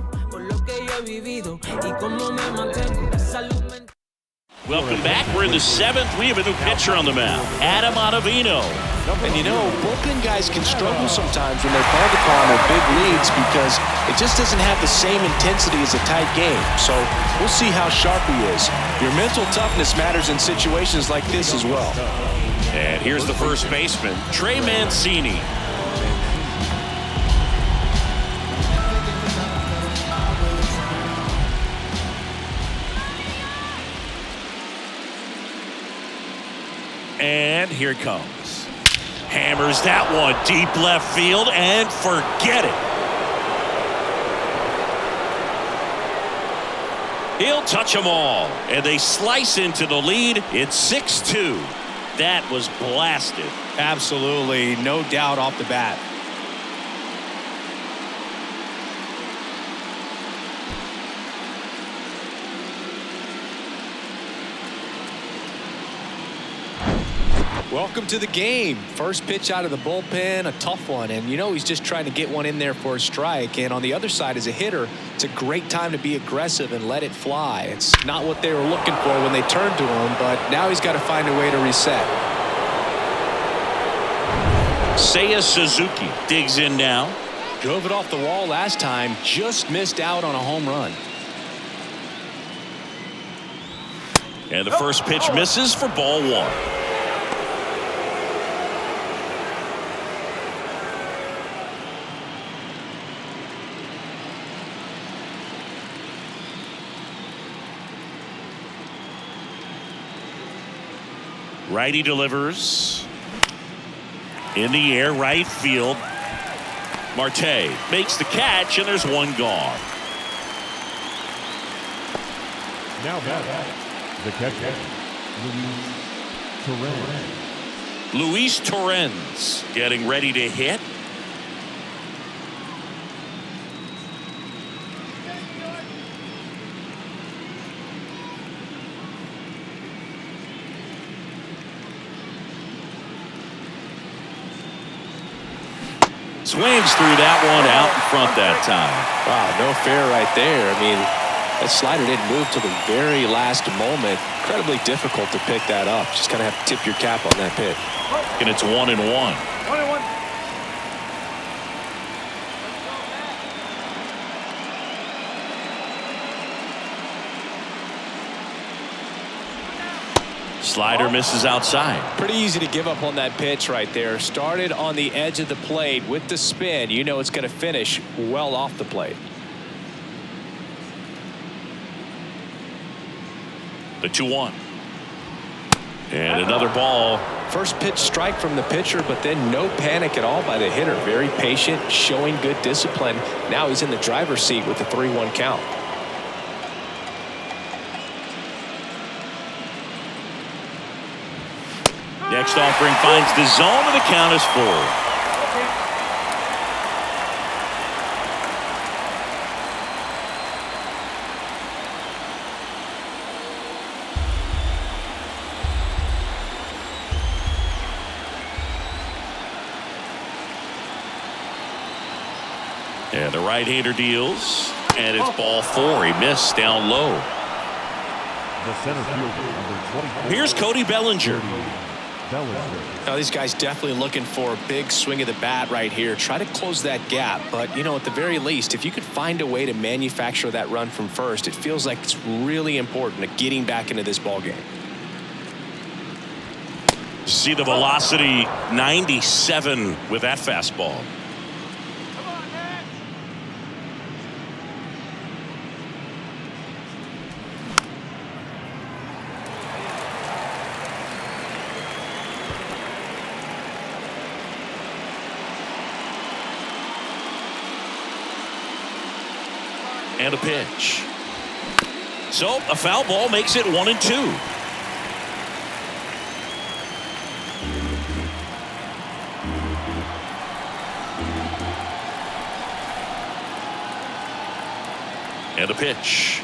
Speaker 1: Welcome back. We're in the 7th. We have a new pitcher on the mound, Adam Ottavino.
Speaker 2: And you know, bullpen guys can struggle sometimes when they're called upon in big leagues because it just doesn't have the same intensity as a tight game. So we'll see how sharp he is. Your mental toughness matters in situations like this as well.
Speaker 1: And here's the first baseman, Trey Mancini. And here it comes. Hammers that one deep left field and forget it. He'll touch them all, and they slice into the lead. It's 6-2. That was blasted.
Speaker 2: Absolutely, no doubt off the bat. Welcome to the game. First pitch out of the bullpen, a tough one. And, you know, he's just trying to get one in there for a strike. And on the other side, as a hitter, it's a great time to be aggressive and let it fly. It's not what they were looking for when they turned to him, but now he's got to find a way to reset.
Speaker 1: Seiya Suzuki digs in now.
Speaker 2: Drove it off the wall last time, just missed out on a home run.
Speaker 1: And the first pitch misses for ball one. Righty delivers. In the air, right field. Marte makes the catch, and there's one gone.
Speaker 4: Now batting, the catcher,
Speaker 1: Luis Torrens getting ready to hit. Swings through that one out in front that time.
Speaker 2: Wow, no fair right there. I mean, that slider didn't move till the very last moment. Incredibly difficult to pick that up. Just kind of have to tip your cap on that pitch.
Speaker 1: And it's 1-1.
Speaker 3: 1-1.
Speaker 1: Slider misses outside.
Speaker 2: Pretty easy to give up on that pitch right there. Started on the edge of the plate with the spin. You know it's going to finish well off the plate.
Speaker 1: The 2-1. And another ball.
Speaker 2: First pitch strike from the pitcher, but then no panic at all by the hitter. Very patient, showing good discipline. Now he's in the driver's seat with the 3-1 count.
Speaker 1: Next offering finds the zone, and the count is full. And the right-hander deals, and it's ball 4. He missed down low.
Speaker 4: the center fielder, number 24.
Speaker 1: Here's Cody Bellinger.
Speaker 2: Now these guys definitely looking for a big swing of the bat right here. Try to close that gap. But, you know, at the very least, if you could find a way to manufacture that run from first, it feels like it's really important to getting back into this ball game.
Speaker 1: See the velocity, 97 with that fastball. And a pitch. So a foul ball makes it 1-2. And a pitch.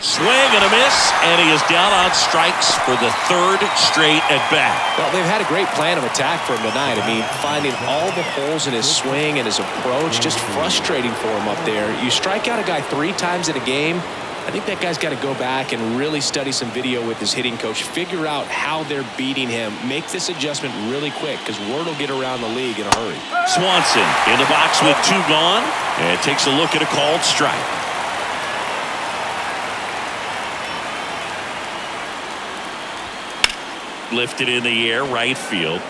Speaker 1: Swing and a miss, and he is down on strikes for the third straight at bat.
Speaker 2: Well, they've had a great plan of attack for him tonight. I mean, finding all the holes in his swing and his approach, just frustrating for him up there. You strike out a guy 3 times in a game, I think that guy's got to go back and really study some video with his hitting coach, figure out how they're beating him, make this adjustment really quick, because word will get around the league in a hurry.
Speaker 1: Swanson in the box with 2 gone, and takes a look at a called strike. Lifted in the air, right field.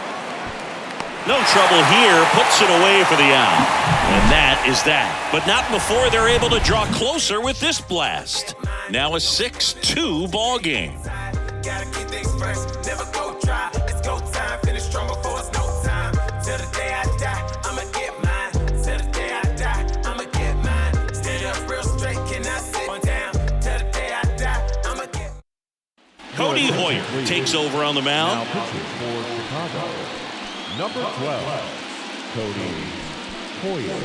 Speaker 1: No trouble here, puts it away for the out. And that is that. But not before they're able to draw closer with this blast. Now a 6-2 ball game.
Speaker 6: Gotta keep things fresh, never go dry.
Speaker 1: Cody Hoyer takes over on the mound.
Speaker 4: Now pitching for Chicago, number 12, Cody Hoyer.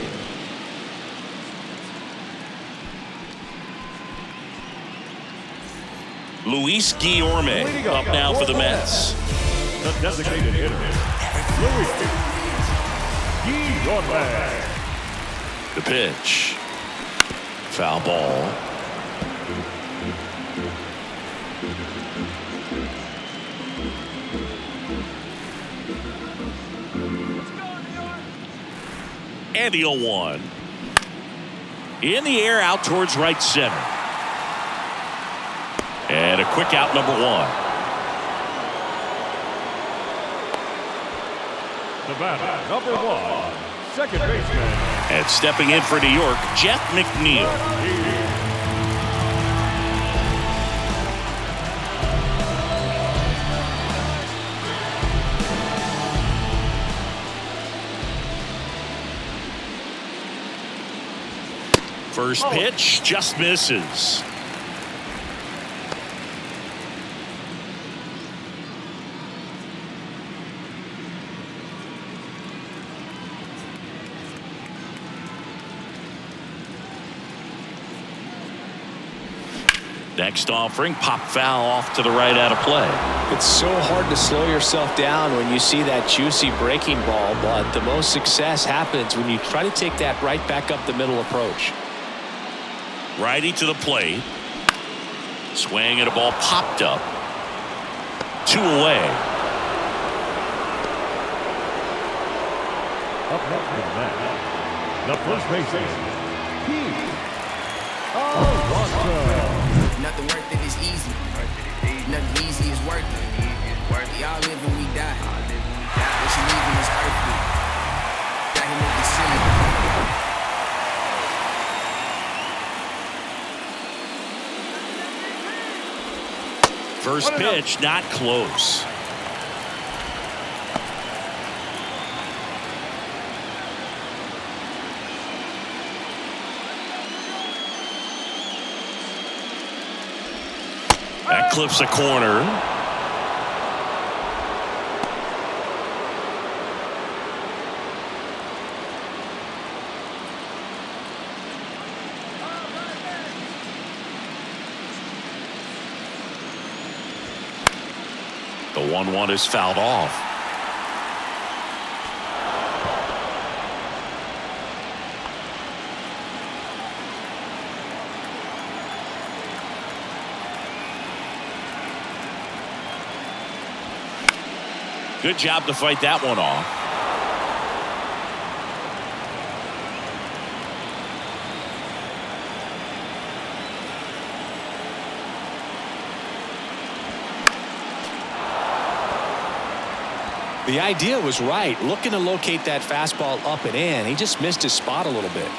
Speaker 1: Luis Guillorme up now for the Mets.
Speaker 4: The designated hitter, Luis Guillorme.
Speaker 1: The pitch. Foul ball. And the 0-1. In the air out towards right center. And a quick out, number 1.
Speaker 4: The batter, number 1, second baseman.
Speaker 1: And stepping in for New York, Jeff McNeil. First pitch just misses. Next offering, pop foul off to the right out of play.
Speaker 2: It's so hard to slow yourself down when you see that juicy breaking ball, but the most success happens when you try to take that right back up the middle approach.
Speaker 1: Righty to the plate. Swing at a ball popped up. 2 away.
Speaker 4: Up next for the Mets, the first baseman,
Speaker 6: Nothing worth it is easy. Nothing easy is worth it. We all live and we die. What you leaving is earthly. Got him looking silly.
Speaker 1: First pitch, not close. That clips a corner. The 1-1 is fouled off. Good job to fight that one off.
Speaker 2: The idea was right, looking to locate that fastball up and in. He just missed his spot a little bit.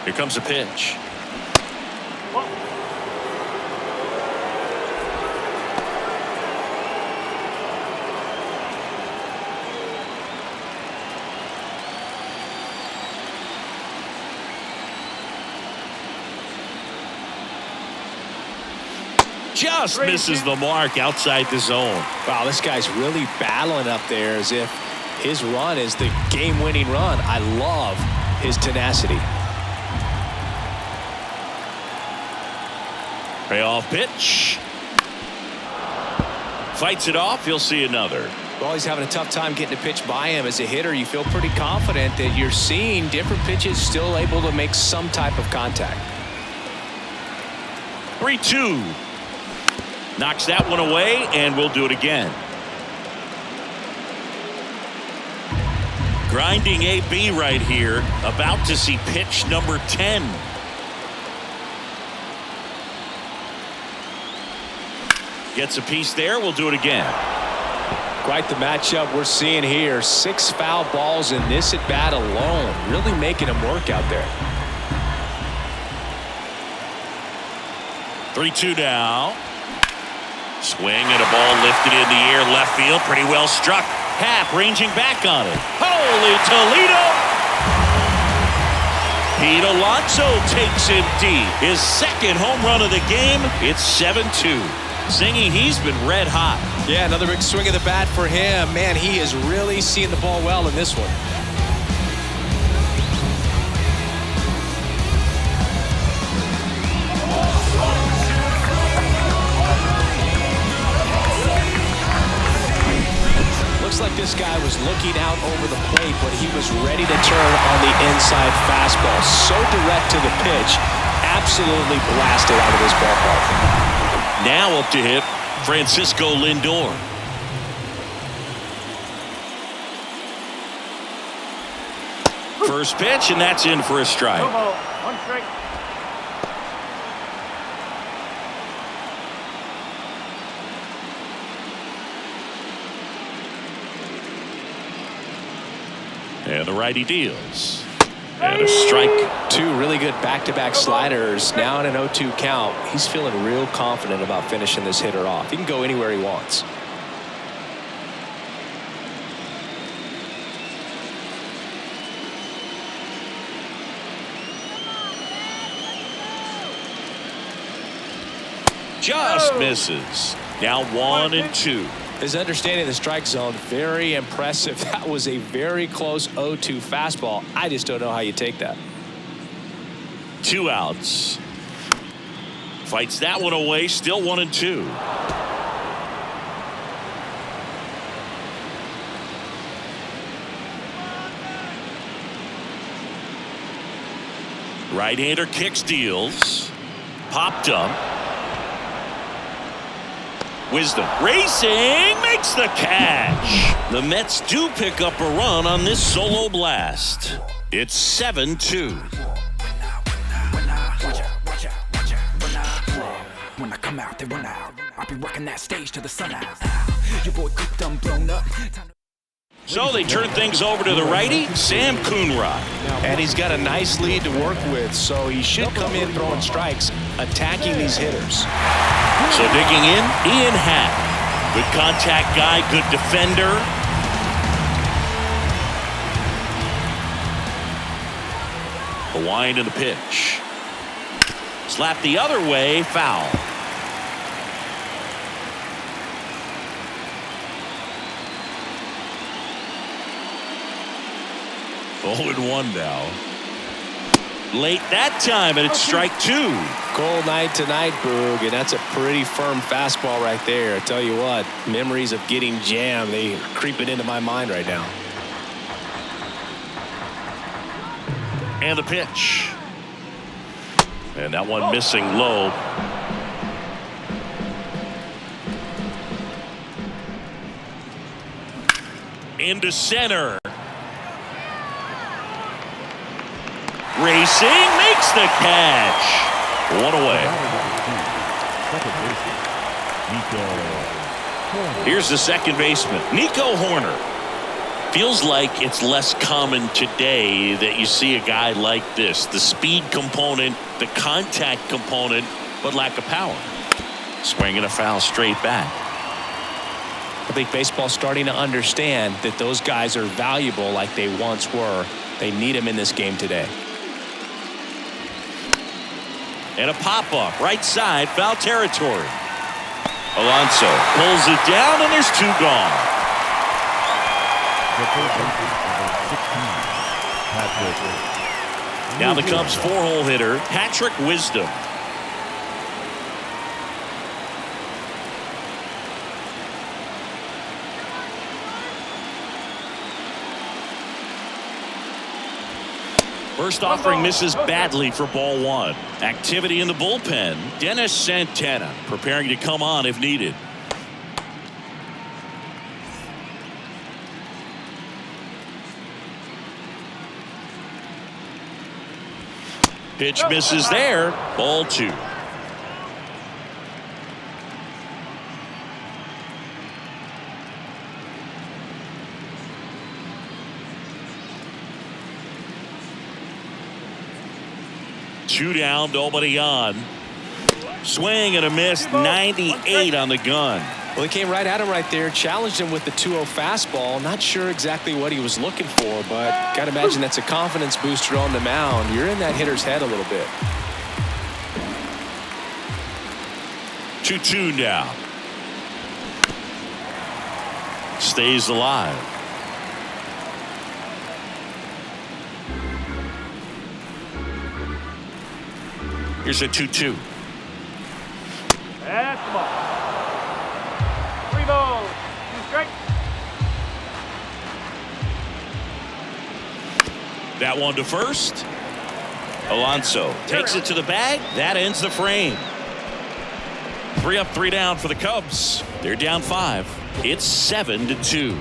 Speaker 1: Here comes a pitch. Just misses the mark outside the zone.
Speaker 2: Wow, this guy's really battling up there as if his run is the game-winning run. I love his tenacity.
Speaker 1: Payoff pitch. Fights it off. He'll see another.
Speaker 2: Well, he's having a tough time getting a pitch by him. As a hitter, you feel pretty confident that you're seeing different pitches still able to make some type of contact.
Speaker 1: 3-2. Knocks that one away, and we'll do it again. Grinding AB right here. About to see pitch number 10. Gets a piece there. We'll do it again.
Speaker 2: Quite the matchup we're seeing here. 6 foul balls in this at bat alone. Really making him work out there.
Speaker 1: 3-2 now. Swing and a ball lifted in the air, left field, pretty well struck. Happ ranging back on it. Holy Toledo! Pete Alonso takes him deep. His second home run of the game. It's 7-2. Zingy, he's been red hot.
Speaker 2: Yeah, another big swing of the bat for him. Man, he is really seeing the ball well in this one. Looks like this guy was looking out over the plate, but he was ready to turn on the inside fastball. So direct to the pitch, absolutely blasted out of this ballpark.
Speaker 1: Now up to hit, Francisco Lindor. First pitch, and that's in for a strike.
Speaker 3: No ball. One strike.
Speaker 1: And the righty deals. And a strike.
Speaker 2: Two really good back-to-back sliders. Now in an 0-2 count. He's feeling real confident about finishing this hitter off. He can go anywhere he wants.
Speaker 1: Just misses. Now 1-2.
Speaker 2: His understanding of the strike zone, very impressive. That was a very close 0-2 fastball. I just don't know how you take that.
Speaker 1: 2 outs. Fights that one away, still 1-2. Right-hander kicks, deals. Popped up. Wisdom racing, makes the catch. The Mets do pick up a run on this solo blast. It's 7-2.
Speaker 7: When I come out, they run out. I'll be working that stage till the sun out. Your boy cooked, I'm blown up.
Speaker 1: So they turn things over to the righty, Sam Coonrod.
Speaker 2: And he's got a nice lead to work with, so he should come in throwing strikes, attacking these hitters.
Speaker 1: So digging in, Ian Happ. Good contact guy, good defender. The wind and the pitch. Slap the other way, foul. Oh, and 1 now. Late that time, and it's strike 2.
Speaker 2: Cold night tonight, Boog, and that's a pretty firm fastball right there. I tell you what, memories of getting jammed, they are creeping into my mind right now.
Speaker 1: And the pitch. And that one missing low. Into center. Racing, makes the catch. 1 away. Here's the second baseman, Nico Horner. Feels like it's less common today that you see a guy like this. The speed component, the contact component, but lack of power. Swinging a foul straight back.
Speaker 2: I think baseball's starting to understand that those guys are valuable like they once were. They need them in this game today.
Speaker 1: And a pop-up, right side, foul territory. Alonso pulls it down, and there's 2 gone. Now the Cubs 4-hole hitter, Patrick Wisdom. First offering misses badly for ball 1. Activity in the bullpen. Dennis Santana preparing to come on if needed. Pitch misses there. Ball 2. Two down, nobody on. Swing and a miss, 98 on the gun.
Speaker 2: Well, he came right at him right there, challenged him with the 2-0 fastball. Not sure exactly what he was looking for, but got to imagine that's a confidence booster on the mound. You're in that hitter's head a little bit.
Speaker 1: 2-2 now. Stays alive. Here's a 2-2.
Speaker 3: That's the ball. 3 balls, 2 strikes.
Speaker 1: That one to first. Alonso takes it to the bag. That ends the frame. 3 up, 3 down for the Cubs. They're down 5. It's 7-2.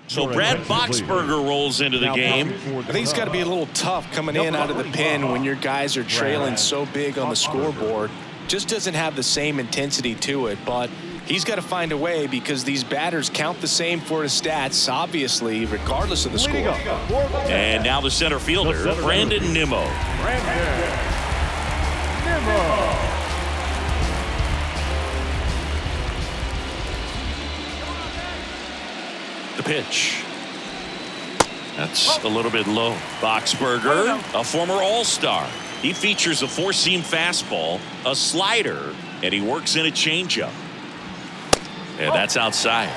Speaker 1: So Brad Boxberger rolls into the game.
Speaker 2: I think it's got to be a little tough coming in out of the pen when your guys are trailing so big on the scoreboard. Just doesn't have the same intensity to it, but he's got to find a way because these batters count the same for his stats, obviously, regardless of the score.
Speaker 1: And now the center fielder, Brandon Nimmo. The pitch. That's a little bit low. Boxberger, a former All-Star. He features a 4-seam fastball, a slider, and he works in a changeup. And that's outside.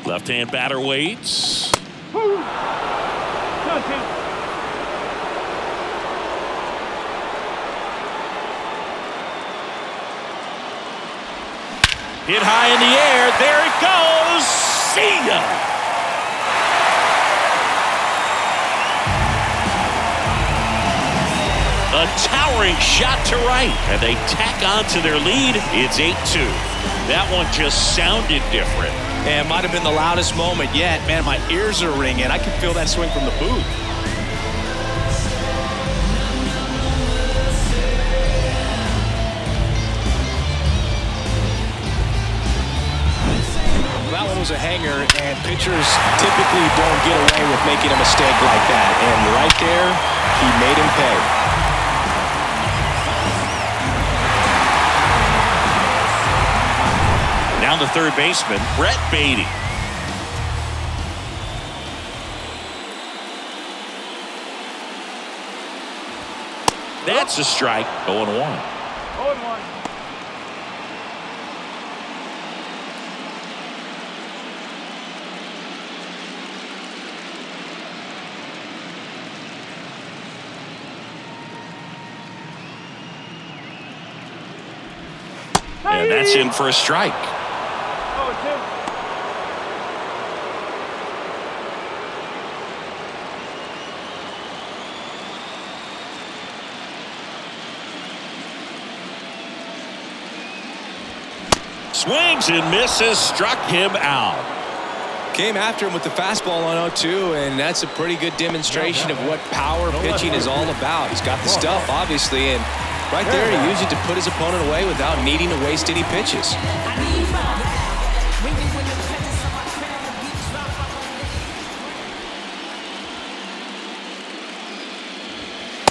Speaker 1: Left-hand batter waits.
Speaker 3: 2-2.
Speaker 1: Hit high in the air. There it goes. See ya. A towering shot to right. And they tack on to their lead. It's 8-2. That one just sounded different.
Speaker 2: And it might have been the loudest moment yet. Man, my ears are ringing. I can feel that swing from the booth. That one was a hanger, and pitchers typically don't get away with making a mistake like that. And right there, he made him pay.
Speaker 1: Now the third baseman, Brett Beatty. That's a strike. 0-1.
Speaker 3: 0-1.
Speaker 1: And that's in for a strike.
Speaker 3: 0-2.
Speaker 1: Swings and misses, struck him out.
Speaker 2: Came after him with the fastball on 0-2, and that's a pretty good demonstration of what power pitching is all about. He's got the stuff, obviously, and right there he used it to put his opponent away without needing to waste any pitches.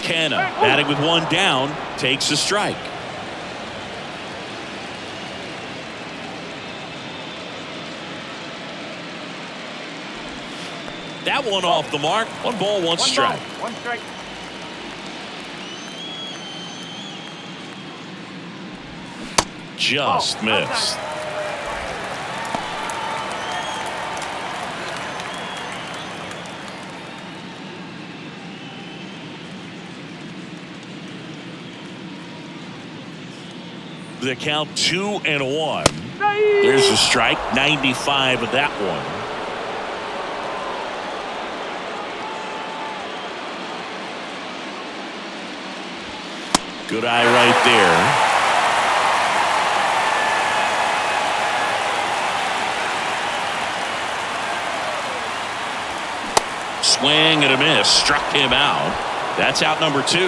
Speaker 1: Canna, batting with one down, takes a strike. That one off the mark. 1 ball, 1 strike.
Speaker 3: 1 strike.
Speaker 1: Just missed. The count 2-1. There's a strike. 95 of that one. Good eye right there. swing and a miss. Struck him out. That's out number 2.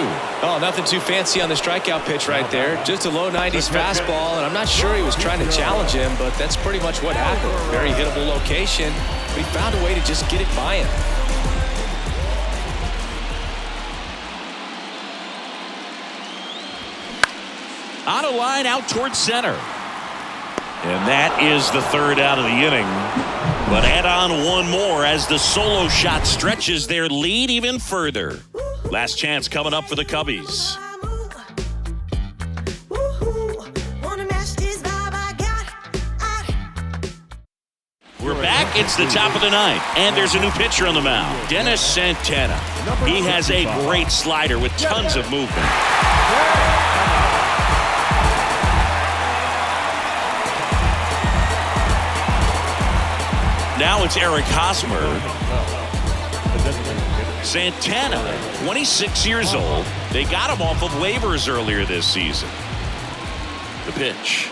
Speaker 2: Oh, nothing too fancy on the strikeout pitch right there. Just a low 90s fastball, and I'm not sure he was trying to challenge him, but that's pretty much what happened. Very hittable location, but he found a way to just get it by him.
Speaker 1: On a line out towards center. And that is the 3rd out of the inning. But add on one more as the solo shot stretches their lead even further. Last chance coming up for the Cubbies. We're back. It's the top of the 9th, and there's a new pitcher on the mound, Dennis Santana. He has a great slider with tons of movement. Now it's Eric Hosmer. Santana, 26 years old. They got him off of waivers earlier this season. The pitch.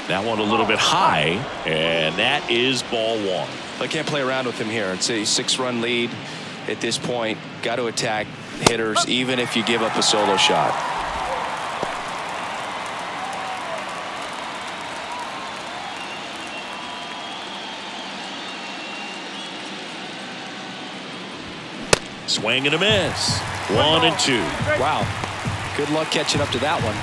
Speaker 1: That one a little bit high, and that is ball 1.
Speaker 2: I can't play around with him here. It's a 6-run lead at this point. Got to attack hitters, even if you give up a solo shot.
Speaker 1: Swing and a miss. 1 and 2.
Speaker 2: Wow. Good luck catching up to that one.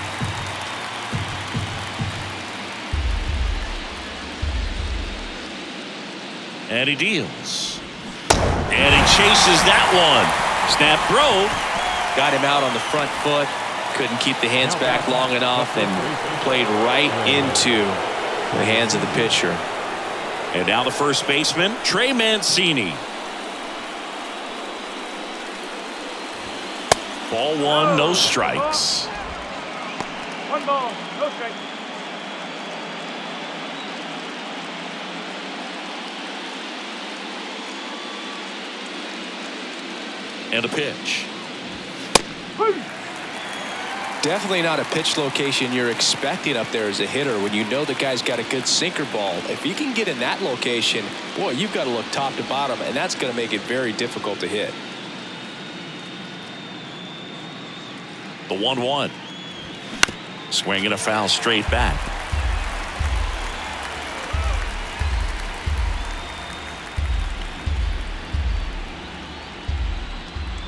Speaker 1: And he deals. And he chases that one. Snap throw.
Speaker 2: Got him out on the front foot. Couldn't keep the hands back long enough and played right into the hands of the pitcher.
Speaker 1: And now the first baseman, Trey Mancini. Ball 1, no strikes.
Speaker 3: 1 ball, no strikes.
Speaker 1: And a pitch.
Speaker 2: Definitely not a pitch location you're expecting up there as a hitter when you know the guy's got a good sinker ball. If you can get in that location, boy, you've got to look top to bottom, and that's going to make it very difficult to hit.
Speaker 1: The 1-1. Swing and a foul straight back.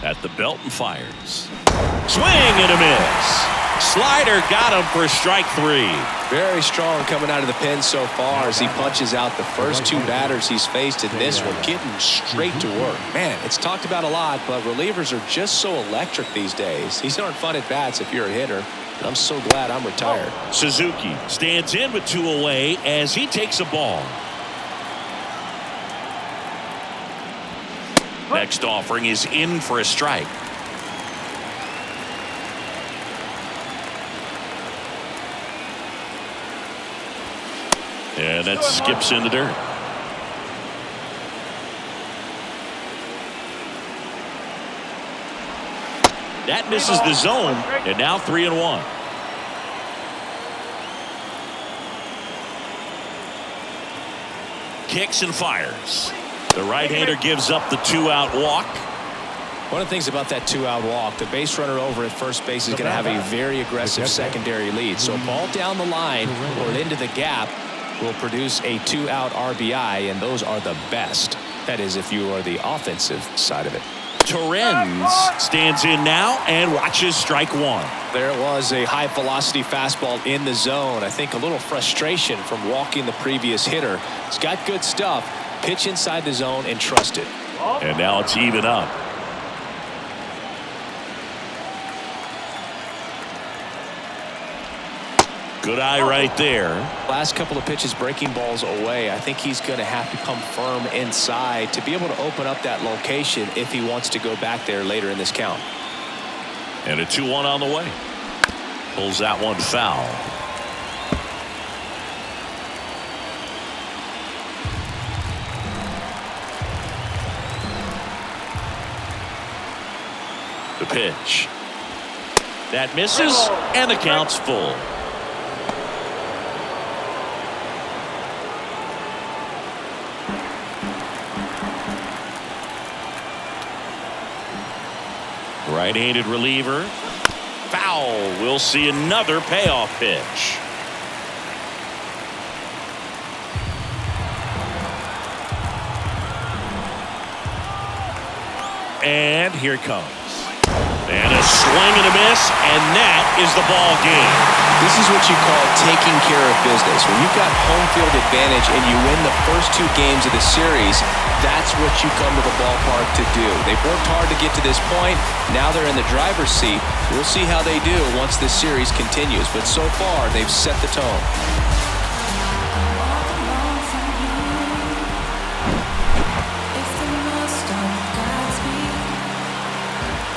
Speaker 1: At the belt and fires. Swing and a miss. Slider got him for strike 3.
Speaker 2: Very strong coming out of the pen so far as he punches out the first 2 batters he's faced in this one, getting straight to work. Man, it's talked about a lot, but relievers are just so electric these days. These aren't fun at bats if you're a hitter. I'm so glad I'm retired.
Speaker 1: Suzuki stands in with 2 away as he takes a ball. Next offering is in for a strike. And that skips in the dirt. That misses the zone, and now 3-1. Kicks and fires. The right-hander gives up the 2-out walk.
Speaker 2: One of the things about that 2-out walk, the base runner over at first base is going to have a very aggressive secondary lead. So a ball down the line or into the gap will produce a 2-out RBI, and those are the best. That is, if you are the offensive side of it.
Speaker 1: Torrens stands in now and watches strike 1.
Speaker 2: There was a high-velocity fastball in the zone. I think a little frustration from walking the previous hitter. He's got good stuff. Pitch inside the zone and trust it.
Speaker 1: And now it's even up. Good eye right there.
Speaker 2: Last couple of pitches breaking balls away. I think he's going to have to come firm inside to be able to open up that location if he wants to go back there later in this count.
Speaker 1: And a 2-1 on the way. Pulls that one foul. The pitch. That misses, and the count's full. Right-handed reliever. Foul. We'll see another payoff pitch. And here it comes. And a swing and a miss, and that is the ball game.
Speaker 2: This is what you call taking care of business. When you've got home field advantage and you win the first 2 games of the series, that's what you come to the ballpark to do. They've worked hard to get to this point. Now they're in the driver's seat. We'll see how they do once this series continues. But so far, they've set the tone.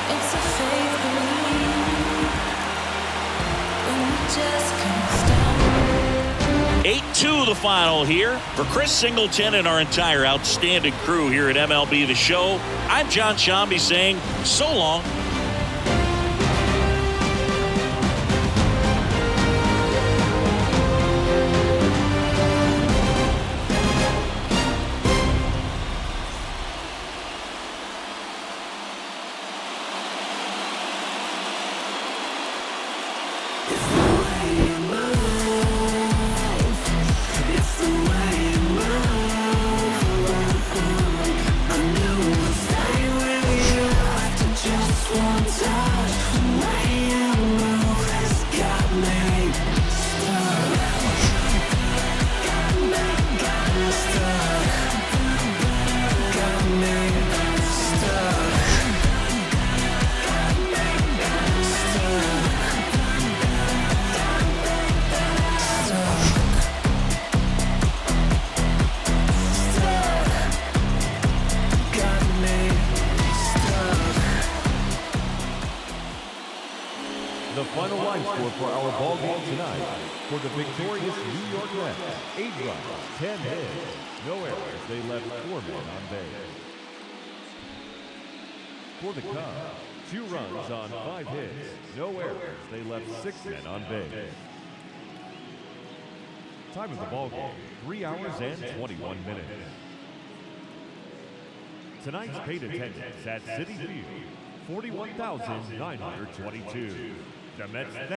Speaker 5: It's a faith belief. And we just can't stop.
Speaker 1: 8-2 the final here. For Chris Singleton and our entire outstanding crew here at MLB The Show, I'm John Shambi saying so long.
Speaker 4: The final line score for our ball game tonight. For the victorious New York Mets, 8 runs, 10 hits, no errors. They left 4 men on base. For the Cubs, 2 runs on 5 hits, no errors. They left 6 men on base. Time of the ball game, 3 hours and 21 minutes. Tonight's paid attendance at Citi Field, 41,922. The Mets